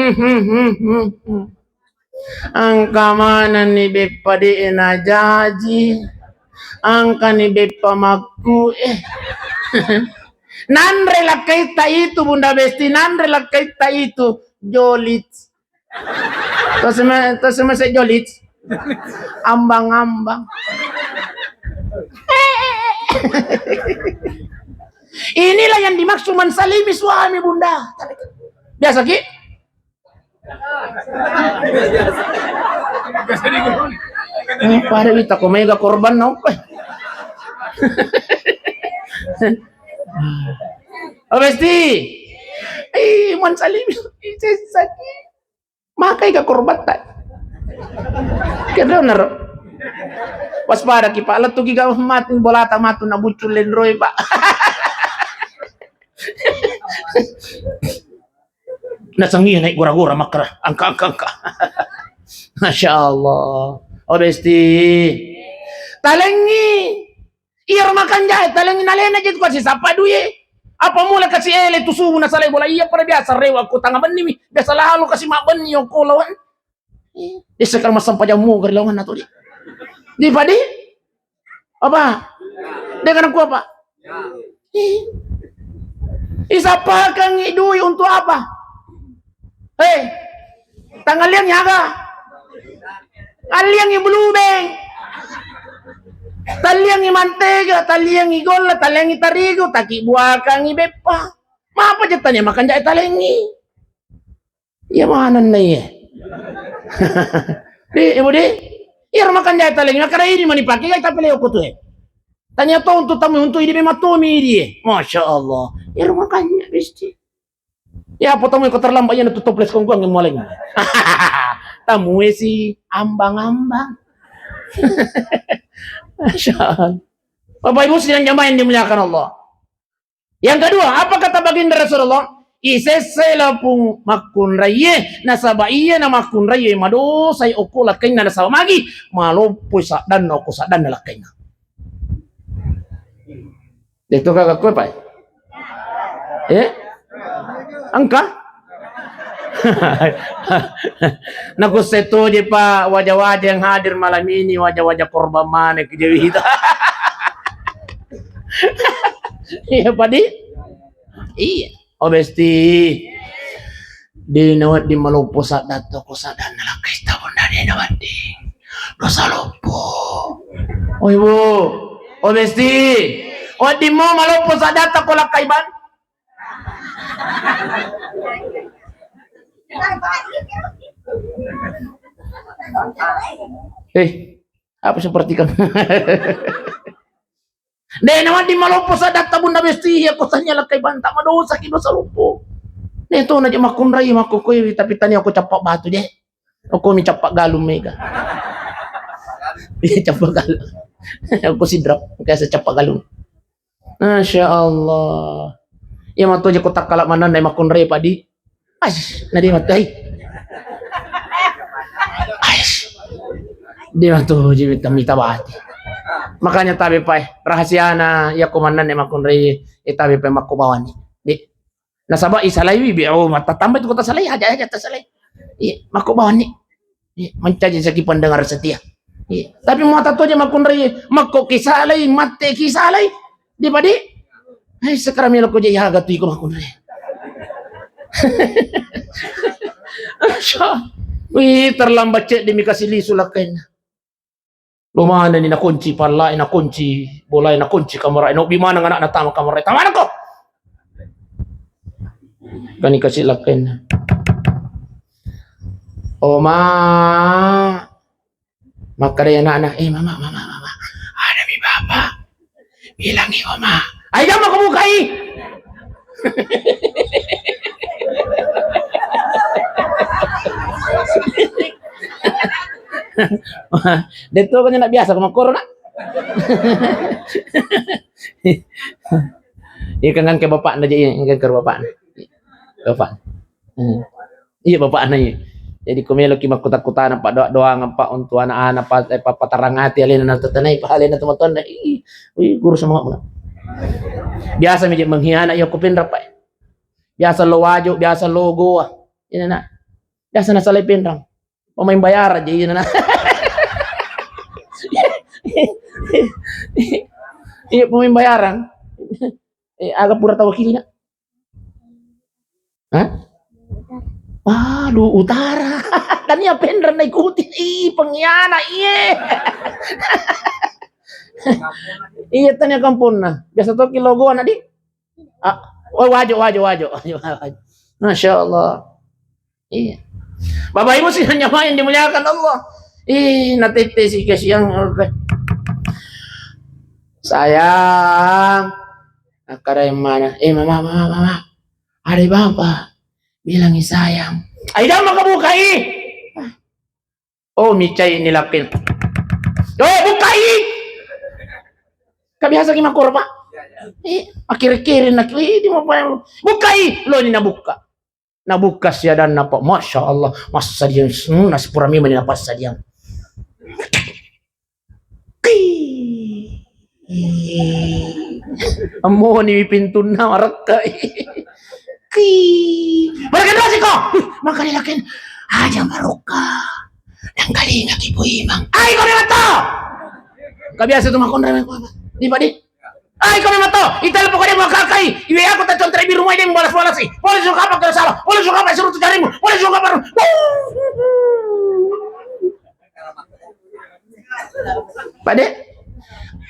angka mana ni bepa di enajaji angka ni bepa maku Nandre la kaita itu bunda besti, nandre la kaita itu jolit. Terus masih jolit, ambang-ambang. Inilah yang dimaksud mensalimi suami bunda. Biasa ki? Pada kita komega korban nopo. Obesti, mensalimi isesaki, makai ka korban tak? Kena benar. Waspada ki pak, letu giga mati bolata matu na bucul lenroy pak. Nasangi naik gura-gura makra, angka. Masya Allah. Obesti, talengi. Iya makan jahe, talengi nalena jadi kau siapa duye? Apa mula kasih ele tu suhu na salai bola iya pada biasa rewa aku tangan beni biasa lalu kasih mak beni yang kau lawan. Dia sekarang masam pajamu ke lawan atau di? Di padi? Apa? Dengan aku apa? Isapa kang idui untuk apa? Tangan liang nyaga. Kalian yang belubeng. Taliang i mantega, taliang i gola, taliang i tarigo, taki buakang i bepa. Mapa jatanya makan jaya talengi. Iya mana na iya. Ibu di, iya makan jaya talengi. Makara ini manipaki kaya tapi leo kutu Tanya to untuk tamu untuk ini memang tomi dia. Masya Allah. Iya makannya besti. Ya apa tamu yang terlambatnya na tutup les kongkuang yang mulai. Tamu si ambang-ambang. Masya Allah. Bapak Ibu sedang jamaah yang dimuliakan Allah. Yang kedua, apa kata baginda Rasulullah? Isesela pung makun raye nasaba iya na makun raye mado say okula kanya nasaba magi malopo sa dan oku sa dan lakanya. Dito ka ko pa. Angka? Naguseto di pa wajah-wajah yang hadir malam ini, wajah-wajah korban mana kejadian. Iya padi? Iya. Oh besti. Di nawat di malupo sa dato ko sa dan nalakay tawon na di nawat di. Dosa lupo. Oh ibu. Oh besti. Oh di mo malupo sa dato ko lakay ban. Apa seperti kamu? Deh naman di malupo sa data bunda besti ako sa niya lakay banta madosa kino sa lupo. Neto na di makunray makukuy tapi tani ako capak batu deh. Ako mi capak galum mega. Iya capak galum. Aku sidrap kaya sa capak galum. Masya Allah. Iya mato aja kotak kalak mana na makunray padi. Nadi matay. Di mato jibit kami tabati. Makanya tabi pa rahasia na ya komandan emang kunri tabi pa makubawan di nasaba isalay bibi matatambay ko ta salay aja ta salay makubawan ni mencaji saki pendengar setia tapi mau tato aja makunri makko kisalay mate kisalay di padi sekarang milo ko jaya gatu ko makunri terlambat cek demi kasih li sulakain lumana ni nakunci pala nakunci bola nakunci kamera ino bimana anak natama kamera taman ko kani kasih lakin oma makare anak mama ada mi bapa bilangi oma ayo mau kebukai Dito ko na biasa kung corona. Ikan ke bapak na diyan, ikan ke bapak na. Bapak. Iya bapak na yun. Jadi kumelo ki makuta-kuta na pa doa nga pa untu ana pa patarangati alin na tatanay pahalin na tumatan na. Uy guru sa mga. Biasa medyo manghiana yo kupin ra pa. Biasa lowajo, biasa logo. Ina na. Biasa na salay pinrang. Pemain bayar aja ini nah. Iya pemain bayaran. Agak pura tawakilnya. Hah? Aduh utara. Kan ya pendran ikutin. Pengkhianat iya. Iya tanya kampung nah. Biasa tuh logoan adik. Wajo. Masya Allah. Iya. Bapak Ibu sih hanya main dimuliakan Allah. Natete sih kasihan. Sayang. Akara yang mana? Mama. Ada bapak. Bilangi sayang. Aida makabukai. Oh, micay nilakin. Bukai. Kabiasa kima korba. Akhir-akhirin nak. Di mo bukai. Lo ni nabuka. Nabuka siya dan napa masya Allah masa dia nasi purami mana napa sadia amo ni pintu na maraka berkata sih kok makanya lakin aja maruka yang kali ingat ibu imang kau mato kabiasa tuh makon remeh di padi kau mato ital pokoknya mau kakai ibu aku tak contoh di rumah ini balas sih boleh suka apa kalau salah boleh suka apa suruh carimu boleh suka apa pade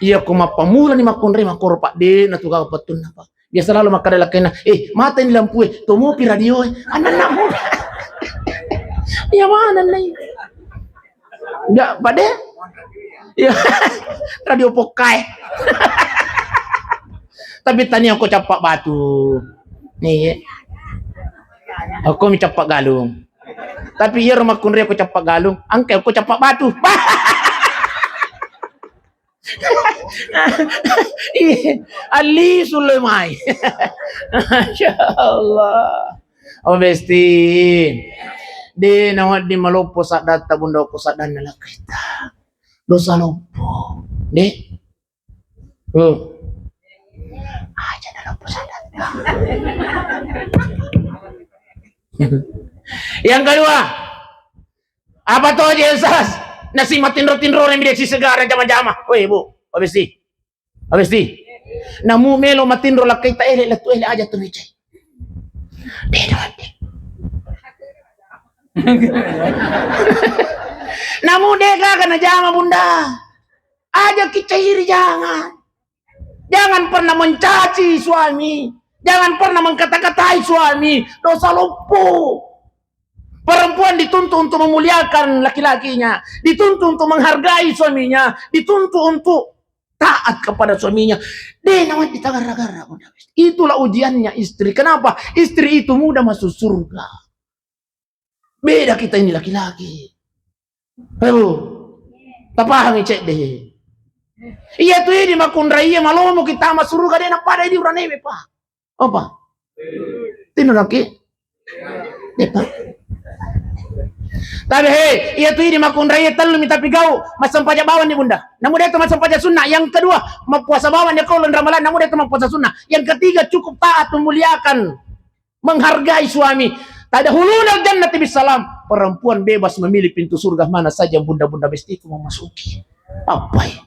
iya aku mah pamula ni makon remeh makor pak de na tuga patun apa dia selalu makan lakena mata ini lampu tomo pi radio anak namu ya mana nih enggak pade ya radio pokai tapi tani aku capak batu nih aku mi capak galung tapi ya rumah kunri aku capak galung angke aku capak batu Ali Sulaiman Masya Allah oh besti di nawat di malupo sa data bunda ko sa dan kita dosa lupo di Aja dalam pesantren. Yang kedua, apa tuh aja yang salah? Nasi matinro-tinro yang dia si segara jama-jama. Woi bu, habis di. Namu melo matinro lah kita latu aja tuh bicai. Namu dega kana jama bunda. Aja kicahiri jangan pernah mencaci suami, jangan pernah mengkata-katai suami, dosa lumpuh. Perempuan dituntut untuk memuliakan laki-lakinya, dituntut untuk menghargai suaminya, dituntut untuk taat kepada suaminya. Namanya ditagara-gara. Itulah ujiannya istri. Kenapa? Istri itu mudah masuk surga. Beda kita ini laki-laki. Ayo, tak paham cek deh. Iya tuh ini makundra iya malomo kita masuk surga deh pada ini urang nebe pak. Apa? Tino laki? Depa. Tapi hei, iya tuh ini makundra iya telu minta pigau masam pajak bawan nih bunda. Namun dia masam pajak sunnah. Yang kedua, puasa bawan dia kaulan ramalan. Namun dia puasa sunnah. Yang ketiga cukup taat memuliakan, menghargai suami. Tada hulul jannati bisalam. Perempuan bebas memilih pintu surga mana saja bunda-bunda besti itu memasuki. Apa ya?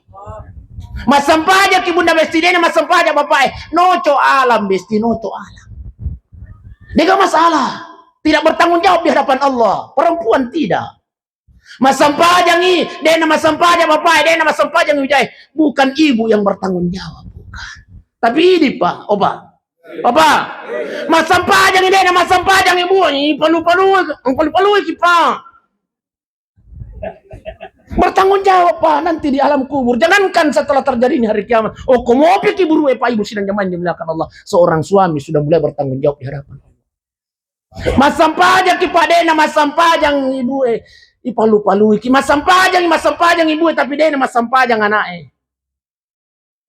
Masam pajak ki bunda besti dia masam pajak bapak. Noco alam besti noco alam. Dia gak masalah. Tidak bertanggung jawab di hadapan Allah. Perempuan tidak. Masam pajak ni, dia nama masam pajak bapak, dia nama masam pajak wijay. Bukan ibu yang bertanggung jawab, bukan. Tapi ini pak, opa. Masam pajak ni dia nama masam pajak ibu ni palu-palu kita. Bertanggung jawab pak nanti di alam kubur. Jangankan setelah terjadi ini hari kiamat. Oh, komo pikir buru pak ibu sidang zaman dimuliakan Allah. Seorang suami sudah mulai bertanggung jawab di hadapan Allah. Masam pajak kita dena masam pajak ibu ipalu-palu iki masam pajak ibu tapi dena masam pajak anake.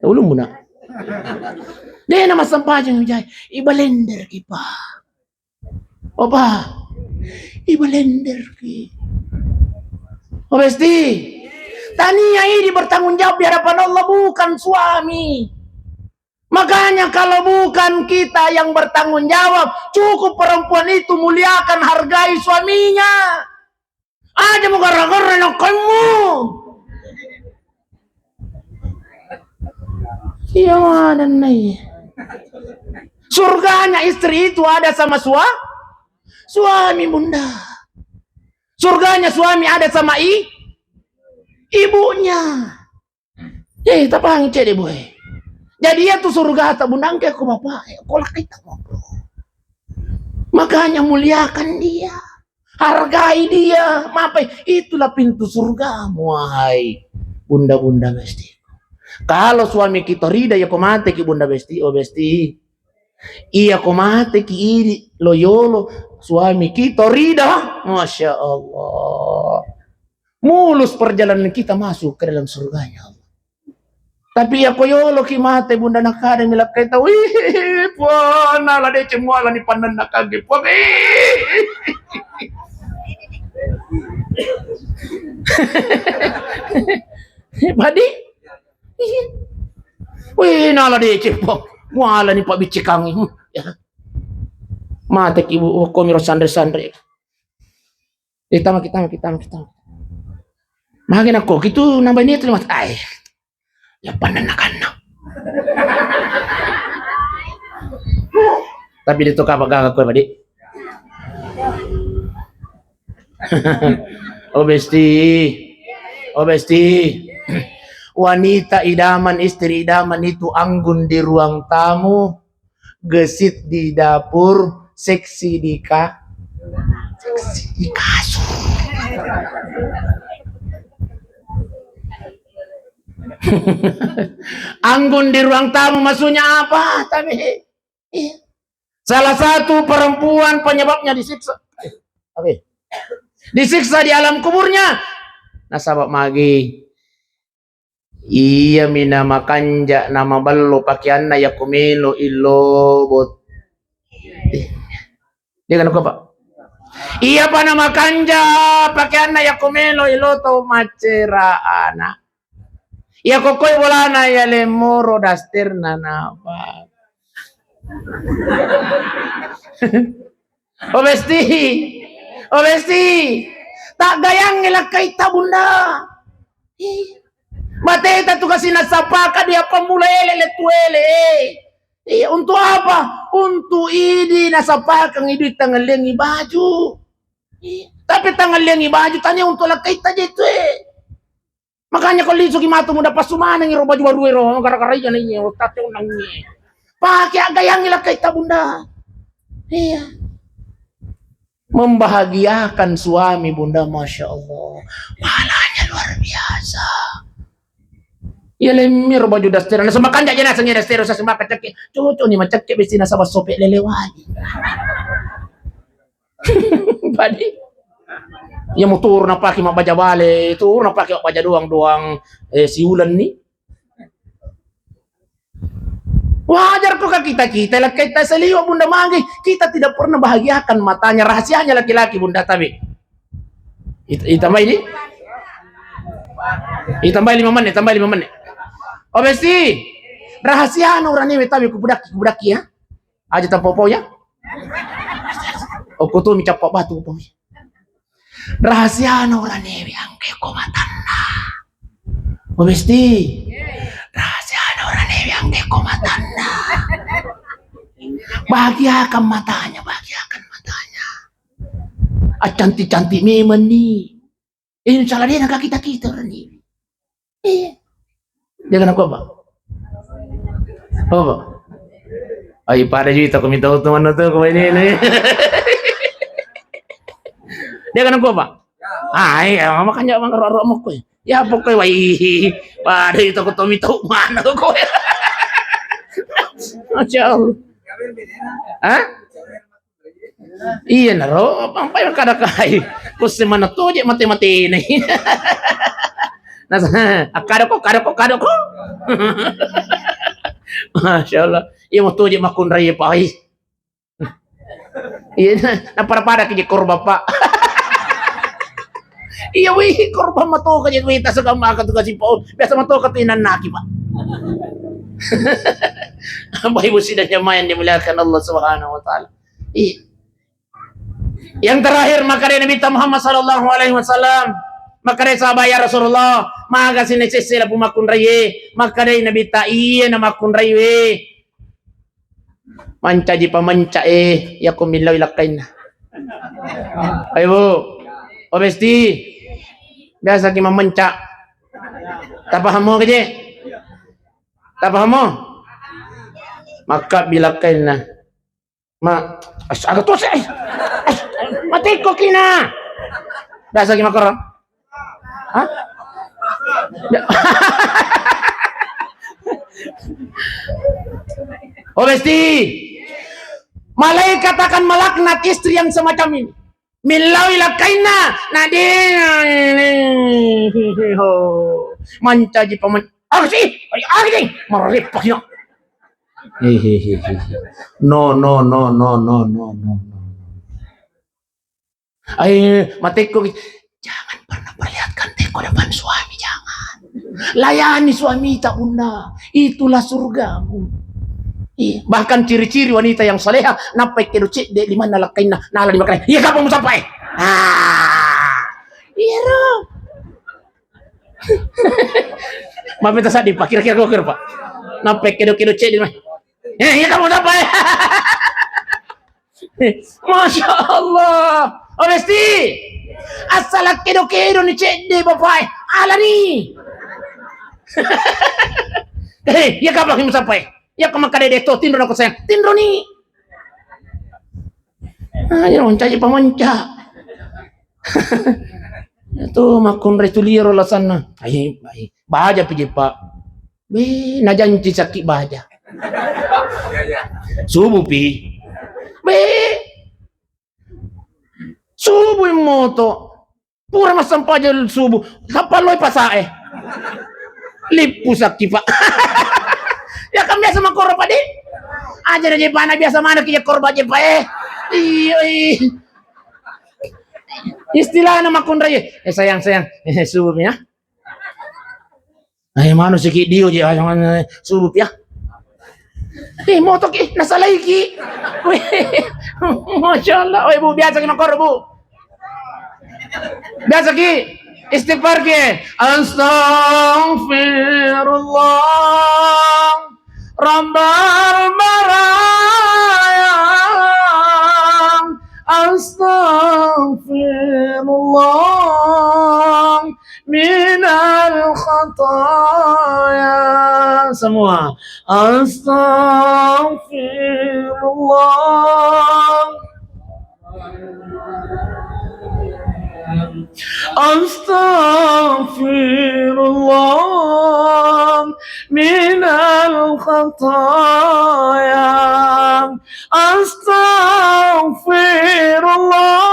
Ulun muna. Dena masam pajak wijay ibalender ki pa. Opa. Ibalender ki. Pasti tania ini bertanggung jawab di hadapan Allah bukan suami. Makanya kalau bukan kita yang bertanggung jawab, cukup perempuan itu muliakan, hargai suaminya. Aja mau gara-gara nak kamu. Iya mana nih? Surganya istri itu ada sama suami bunda. Surganya suami ada sama ibunya. Tak paham cek deh boy. Jadi ya tuh surga tak bundang ke aku bapak. Kolak kita ngobrol. Makanya muliakan dia, hargai dia. Mapai itulah pintu surga. Wahai bunda-bunda besti. Kalau suami kita rida ya kau mati ki bunda besti. Oh besti. Iya kau mati ki iri loyolo. Suami kita rida, masya Allah, mulus perjalanan kita masuk ke dalam surganya Allah. Tapi ya koyolo ki mate bunda nakada milak kita, wih, puana lah deh semua lah ni pandan nakage, puan, padi, wih, nala deh cepok, muala ni pak bicekangi, ya. Mate ibu komiro sandre-sandre. Kita. Makin aku gitu nambah ini terima. Ay. Ya pananakan. Tapi dito ka pagkakak ko madi. Oh besti. Wanita idaman, istri idaman itu anggun di ruang tamu, gesit di dapur, seksi di kasur. Anggun di ruang tamu maksudnya apa? Tapi salah satu perempuan penyebabnya disiksa. Disiksa di alam kuburnya. Nasabak magi. Iya mina makanja nama ballo pakaianna ya kumelo illo bot. Dia kan apa? Iya pa nama kanja pakaianna ya kumelo illo to maceraana. Ya kokoy wala na ya lemoro daster na apa. Obesti. Obesti. Tak gayang ilakay ta bunda. Mateta tu kasi nasapaka dia pamulele letuele. Untuk apa? Untuk ini nasapakang idit tangan lengi baju. Tapi tangan lengi baju tanya untuk lakay ta itu Makanya kalau liso kimatu mo dapat sumana ng baju baru ero gara-gara yan ini tate unang ni. Pakai gayang ilakay ta bunda. Iya. Membahagiakan suami bunda, masya Allah, pahalanya luar biasa. Ya lemir baju daster, na semakan aja na sangnya daster sa semakan cek. Cucu ni macam cek besi nasa sopek lelewani. Padi. Ya motor na pakai mak baja bale, tur na pakai baja doang siulan ni. Wajar kok kita lah kita seliwa bunda manggih. Kita tidak pernah bahagiakan matanya, rahasianya laki-laki bunda tapi. Itambah ini. Itambah 5 menit, tambah 5 menit. Oh besti. Rahasia orang ini tapi kubudak ya. Aja tampopo ya. Oh kutu mi capok batu po. Rahasia orang ini yang kekomatana. Oh besti. Rahasia orang ini yang kekomatana. Bahagiakan matanya. Cantik-cantik memang nih. Insya Allah dia nak kita nih. Dia kena apa? Apa? Ay, para juta kami tahu teman itu kau ini. Dia kena apa? Ay, makanya abang roro mo ko. Ya pokoknya wai. Para itu ko tahu mana ko. Masya Allah. Hah? Iya naro, apa yang kada kai? Kus mana tu je mati ni. Nasa, kada ko. Masya Allah. Iya mau tu je makun raya pa ai. Iya na para kiji korba pa. Iya wi korba mato ka je wi ta sa kamaka tu kasi pa. Biasa mato ka tinan naki pa. Baik musida jamaah yang dimuliakan Allah Subhanahu wa taala. Iya. Yang terakhir makanya Nabi Muhammad sallallahu alaihi wasallam makanya sahabat ya Rasulullah maka sini sila pumakun raye makanya Nabi ta iya na makun raye manca di pamanca ya kumilaw ilakain na ayo obesti biasa ki mamanca tapaham mo kaje tapaham mo maka bilakain na agak tua sih mati ko kina. Dasa ki makoro. Hah? Oh besti. Malaikat akan melaknat istri yang semacam ini. Millawi lakaina nadina. Manca ji paman. Sih. Sih. Meripah ya. No. Mateko, jangan pernah perlihatkan teko depan suami, jangan. Layani suami tak bunda, itulah surgamu. Bahkan ciri-ciri wanita yang soleha, napai keducik de lima nalakain nala di makan. Iya kapan mau sampai? Iya roh. Mapita sadi pak, kira-kira kok pak. Napai keducik di mana? Iya kapan mau sampai? Masya Allah. Honesti, asal kedo ni cek de bapak, ala ni. Ya kapan kita sampai? Ya kemakade de to tindro aku sayang, tindro ni. Ya mencari pamanca. Itu makun retuliro lah sana. Ay, bahaja pergi pak. Na janji sakit bahaja. Subuh pi. Subuh moto. Pura masampa aja subuh. Kapaloy pasae. Lipu sakit pak. Ya kan biasa makoro pa din. Aja aja pana biasa mana kaya korba aja pa Iya. Istilah nama makun raya. Sayang. Subuh ya. Ay mano si Dio je subup ya. Motok nasa laiki. Masya Allah. Oh ibu biasa ki makor bu. Biasa ki istighfar ki. Astaghfirullah Rabbal baraya. Astaghfirullah minal khataya. Semua astaghfirullah astaghfirullah minal khataya. Astaghfirullah.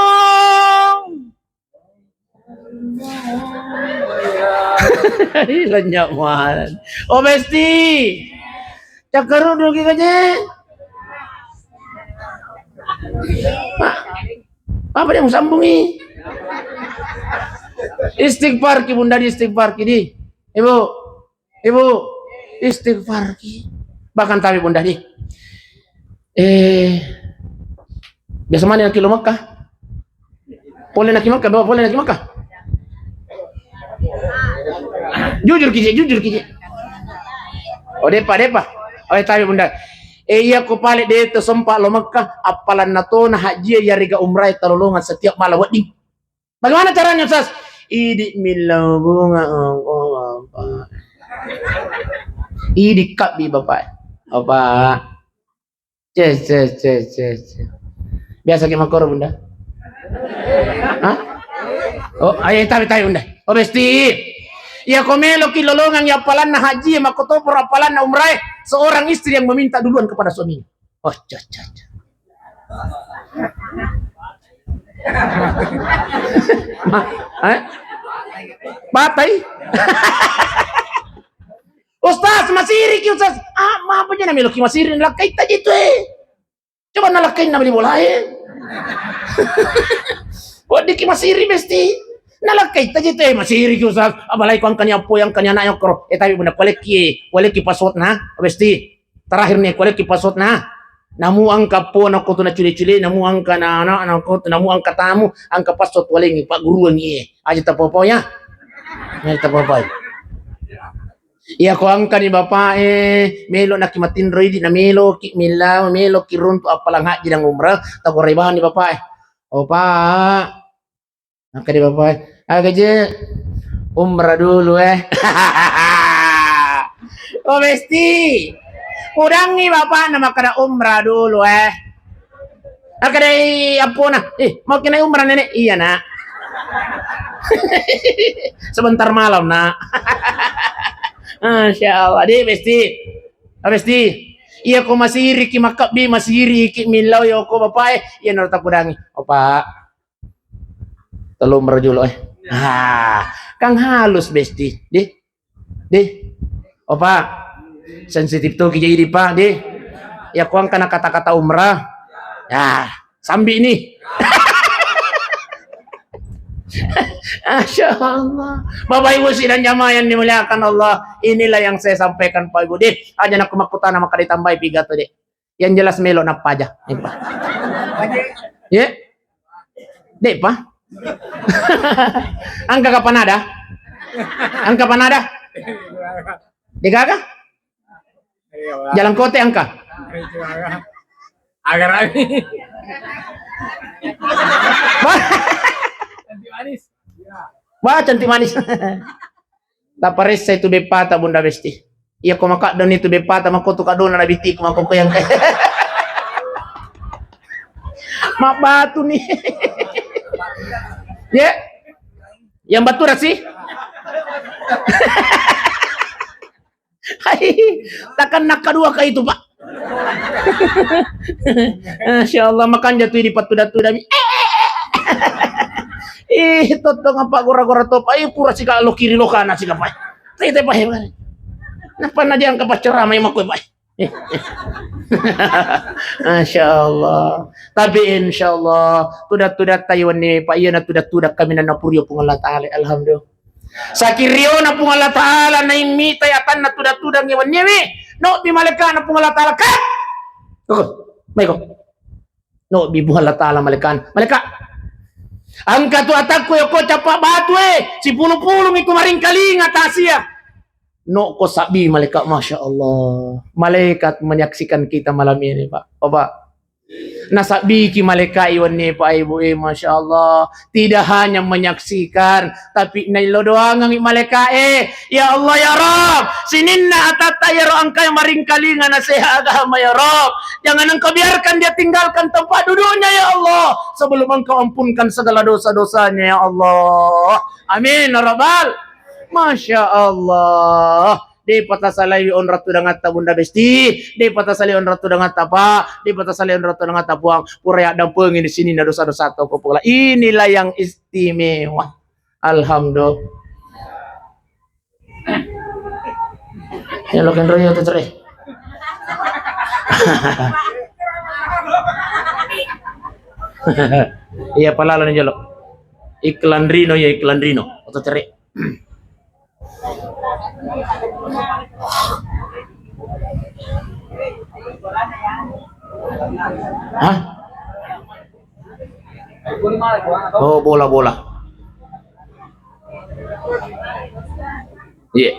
Lanyak man. Oh Besti. Cakaru dulu kayaknya. Apa yang sambungi? Istighfar ki bunda di istighfar ki di. Ibu istighfar ki. Bahkan tapi bunda di. Biasa mana kilo Makkah? Boleh nak Makkah? Boleh nak Makkah? Jujur kiji. Oh depa. Oh tapi bunda. Iya ko palit de to sempak lo Makkah apalan nato na haji ya riga umrah terolongan setiap malam wedding. Bagaimana caranya Ustaz? Idi milau bunga apa? Idi kap bi bapak. Apa? Ces. Biasa ki makor bunda. Hah? Oh, ayo tabi bunda. Oh Besti. Ya komelo kilolongan ya apalan na haji makoto por apalan na umrah seorang istri yang meminta duluan kepada suaminya. Oh, Batai. Ustaz, masiri ki Ustaz. Apa aja namelo ki masiri lakai ta gitu Coba nalakain na beli bola Wadi ki masiri Besti. Nalakai ta gitu masiri ki Ustaz. Abalai ko ang kanya po yang kanya na ko. Tapi bunda kualik ki pasot na. Besti. Terakhir nih kualik ki pasot na. Namu ang kapo na ko to na culi-culi, namu ang kana anak ko, namu ang katamu, ang kapasot waling Pak Guru ni. Aja ta popo ya. Ni ta popo. Iya ko ang kani bapak melo na kimatin roidi na melo ki melo ki runtu apalang haji ng umrah ta ko rebahan ni bapak. Oh Pak. Nakadi bapak. Agaje umrah dulu Oh Besti. Kurangi bapak nama kada umrah dulu Kada apo na. Mau kena umrah nenek? Iya nak. Sebentar malam nak. Masya Allah. Besti. Iya ko masiri ki makabbi masiri ki milaw yo ko bapak iya norta kurangi. Oh Pak. Telu umrah dulu Kang halus Besti. Oh Pak. Sensitif tuh jadi Pak ya kuang karena kata-kata umrah ya sambil ini Masya Allah Bapak Ibu sidang jamaah yang dimuliakan Allah, inilah yang saya sampaikan Pak Ibu aja nak kumakutana maka ditambah pigato yang jelas melo napa aja ya Pak angka kapan ada Dikagak Jalan Kote angka. Agar lagi. Cantik manis. Wah, cantik manis. Tapares saya tu bepata bunda Besti. Iya ko maka don itu bepata mako tu kadona na biti ko mako yang Mak batu nih. Ya. Yang batu sih. Hai, takkan nak kedua ke itu Pak. Masya Allah makan jatuh di patu-datu dami. Toto ngapa gora-gora top. Pura sih kalau kiri lo kanan sih Pak. Tete Pak hebat. Napa aja yang kepas ceramah yang aku Pak. Masya Allah. Tapi insya Allah tudat Taiwan ni Pak iya na tudat kami na napuryo pung Allah Taala. Alhamdulillah. Sakirio na pong Allah Ta'ala na imitay atan na tudang iwan niya no bi malika na pong Allah Ta'ala ka may ko no bi buhan Allah Ta'ala malika ang katuatak ko yoko capa batu si puluh-puluh mi kumaring kalinga tasya no ko sabi malaikat, Masya Allah, malaikat menyaksikan kita malam ini Pak. Bapak, nasabi ki malaikat iwan ni Pak Ibu, Masya Allah, tidak hanya menyaksikan, tapi nailo doang ng malaikat ya Allah ya Rob, sininna atata ya Rob angkay maring kalinga na seha agama ya Rob, jangan engkau biarkan dia tinggalkan tempat duduknya ya Allah, sebelum engkau ampunkan segala dosa-dosanya ya Allah, amin ya Rabbal. Masya Allah. Di patasalay on ratu dangat bunda besti, di patasalay on ratu dangat apa, di patasalay on ratu dangat buang puraya dampeng di sini na dosa-dosa to ko pula. Inilah yang istimewa. Alhamdulillah. Ya lo kan royo to cerai. Iya palala ni jalo. Iklan Rino ya iklan Rino. Atau cerai. Hah? Oh, bola. Iya. Yeah.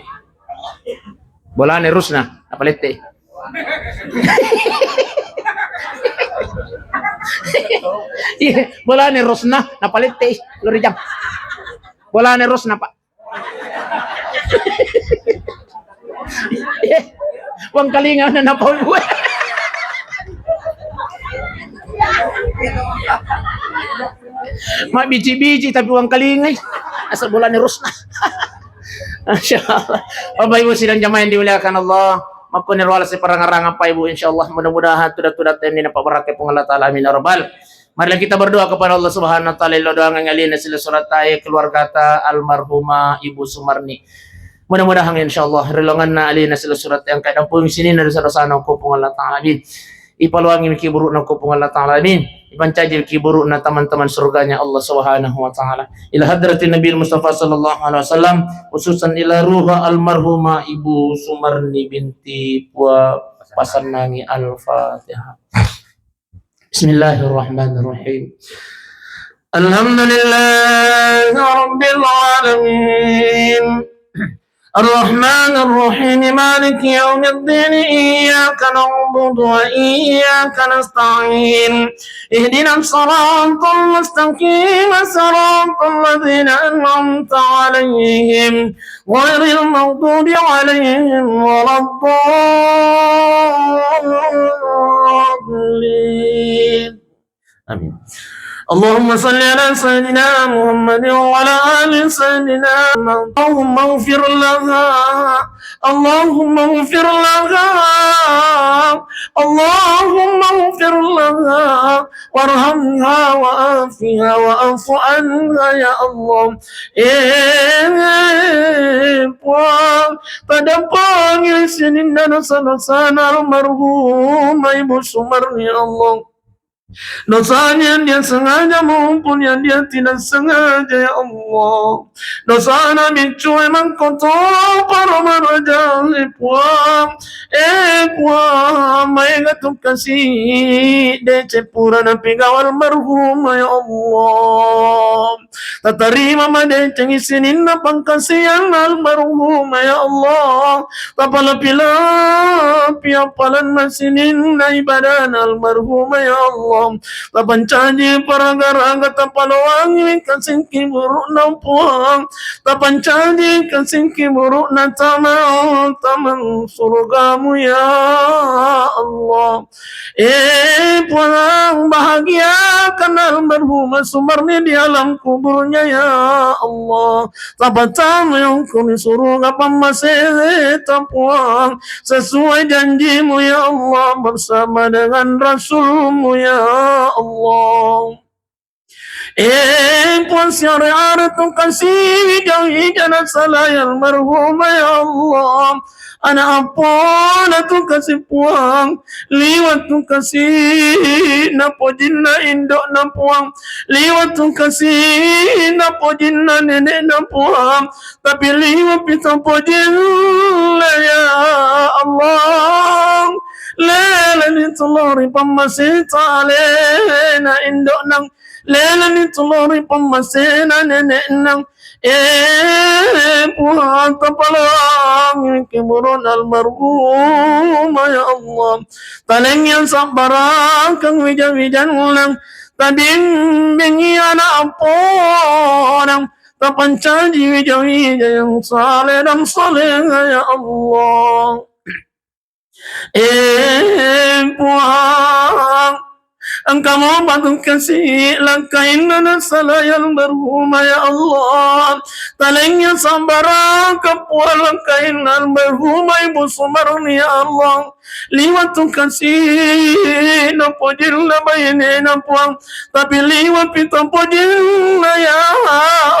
Bola ni Rusna, apalete. Iya, bola ni Rusna, napalete. Lori jam. Bola ni Rusna, Pak. Wang kalinga na napaul gue. Mak biji-biji tapi uang kalinga. Asal bola ni Rusna. Masya Allah. Bapak Ibu sidang jamaah yang dimuliakan Allah. Maupun nirwala si parang-arang apa Ibu insyaallah mudah-mudahan tudat-tudat ini dapat berkah pun Allah Ta'ala amin ya rabbal. Marilah kita berdoa kepada Allah Subhanahu wa taala doa ngalina sila surat ay keluarga ta almarhumah Ibu Sumarni. Mudah-mudahan insyaallah relongan na alina sila surat yang kadang pun sini na dosa-dosa na ko pung Allah Ta'ala amin. Ipaluangi ki buruk na ko pung Allah Ta'ala amin. Ipancajil ki buruk na teman-teman surganya Allah Subhanahu wa taala. Ila hadratin Nabi Mustafa sallallahu alaihi wasallam khususan ila ruha almarhumah Ibu Sumarni binti wa Pasannangi Al-Fatihah. Bismillahirrahmanirrahim. Alhamdulillahi rabbil alamin. الرحمن الرحيم مالك يوم الدين إياك نعبد وإياك نستعين اهدنا الصراط المستقيم صراط الذين أنعمت عليهم غير المغضوب عليهم ولا الضالين آمين. اللهم صل على سيدنا محمد وعلى آل سيدنا محمد. اللهم اغفر لها اللهم اغفر لها اللهم اغفر لها وارحمها وعافها واعف عنها ya Allah. Pada pagi Senin dan dosa-dosa almarhum Ibu Sumarni ya Allah. Dosanya dia sengaja maupun yang dia tidak sengaja ya Allah. Dosa Nabi cuy emang kotor para maraja puang puang mereka tuh kasih dece pura nabi gawal marhum ya Allah. Tatarima made cengi sinin na pangkasihan almarhum ya Allah. Tapala-pila piapalan masinin na ibadah almarhum ya Allah. Tapancaji paragaraga tapalawangi kasingki buruk na puang tapancaji kasingki buruk na tamang surgamu ya Allah. Puang bahagia karena almarhumah Sumarni di alam kuburnya ya Allah. Tapatamu yang kuni surga pamasih tapuang sesuai janjimu ya Allah bersama dengan Rasulmu ya Allah. Puan syariat tu kasih jauhi jana salah almarhumah ya Allah. Anak apa tu kasih puang, liwat tu kasih napo jinna indok na puang, liwat tu kasih napo jinna nenek na puang, tapi liwat pita po jinna ya Allah. Lela ni teluri pamasita lena indok nang, lela ni teluri pamasena nenek nang. Pulang kepalang kemuron almarhum ya Allah. Taleng yang sabaran kang wijan-wijan ulang, tabimbingi anak aponang, tapancaji wijan-wijan yang saleh dan saleh ya Allah. Pulang Engkau membantu kasih langkain na salayang berhuma ya Allah. Talengnya sambara kapuan langkain al berhuma ibu sumarni ya Allah. Liwat tu kasih na pojil na bayine na puang, tapi liwat pita pojil na ya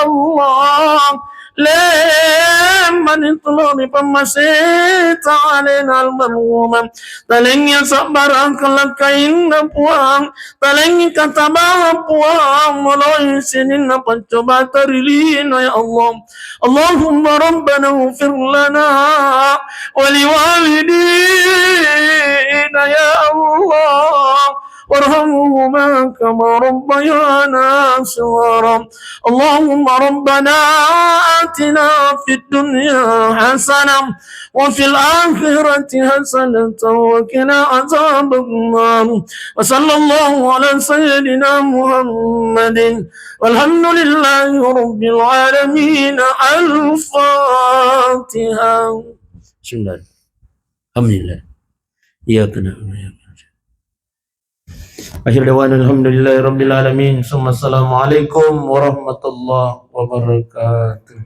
Allah. Leman ituloni pamasita alena almarhumah. Talengnya sabaran kelakain na puang, talengnya kata bawa puang, mulai sinin na pancoba tarilina ya Allah. Allahumma rabbana ufir lana waliwalidina ya Allah, warhamhuma kama rabbayana صغارا. اللهم ربنا آتنا في الدنيا حسنة وفي الآخرة حسنة وقنا عذاب النار. وصلى الله على سيدنا محمد والحمد لله رب العالمين. الفاتحة. بسم الله. الحمد لله. إياك نعبد. Akhir dawana alhamdulillahi rabbil alamin. Assalamualaikum warahmatullahi wabarakatuh.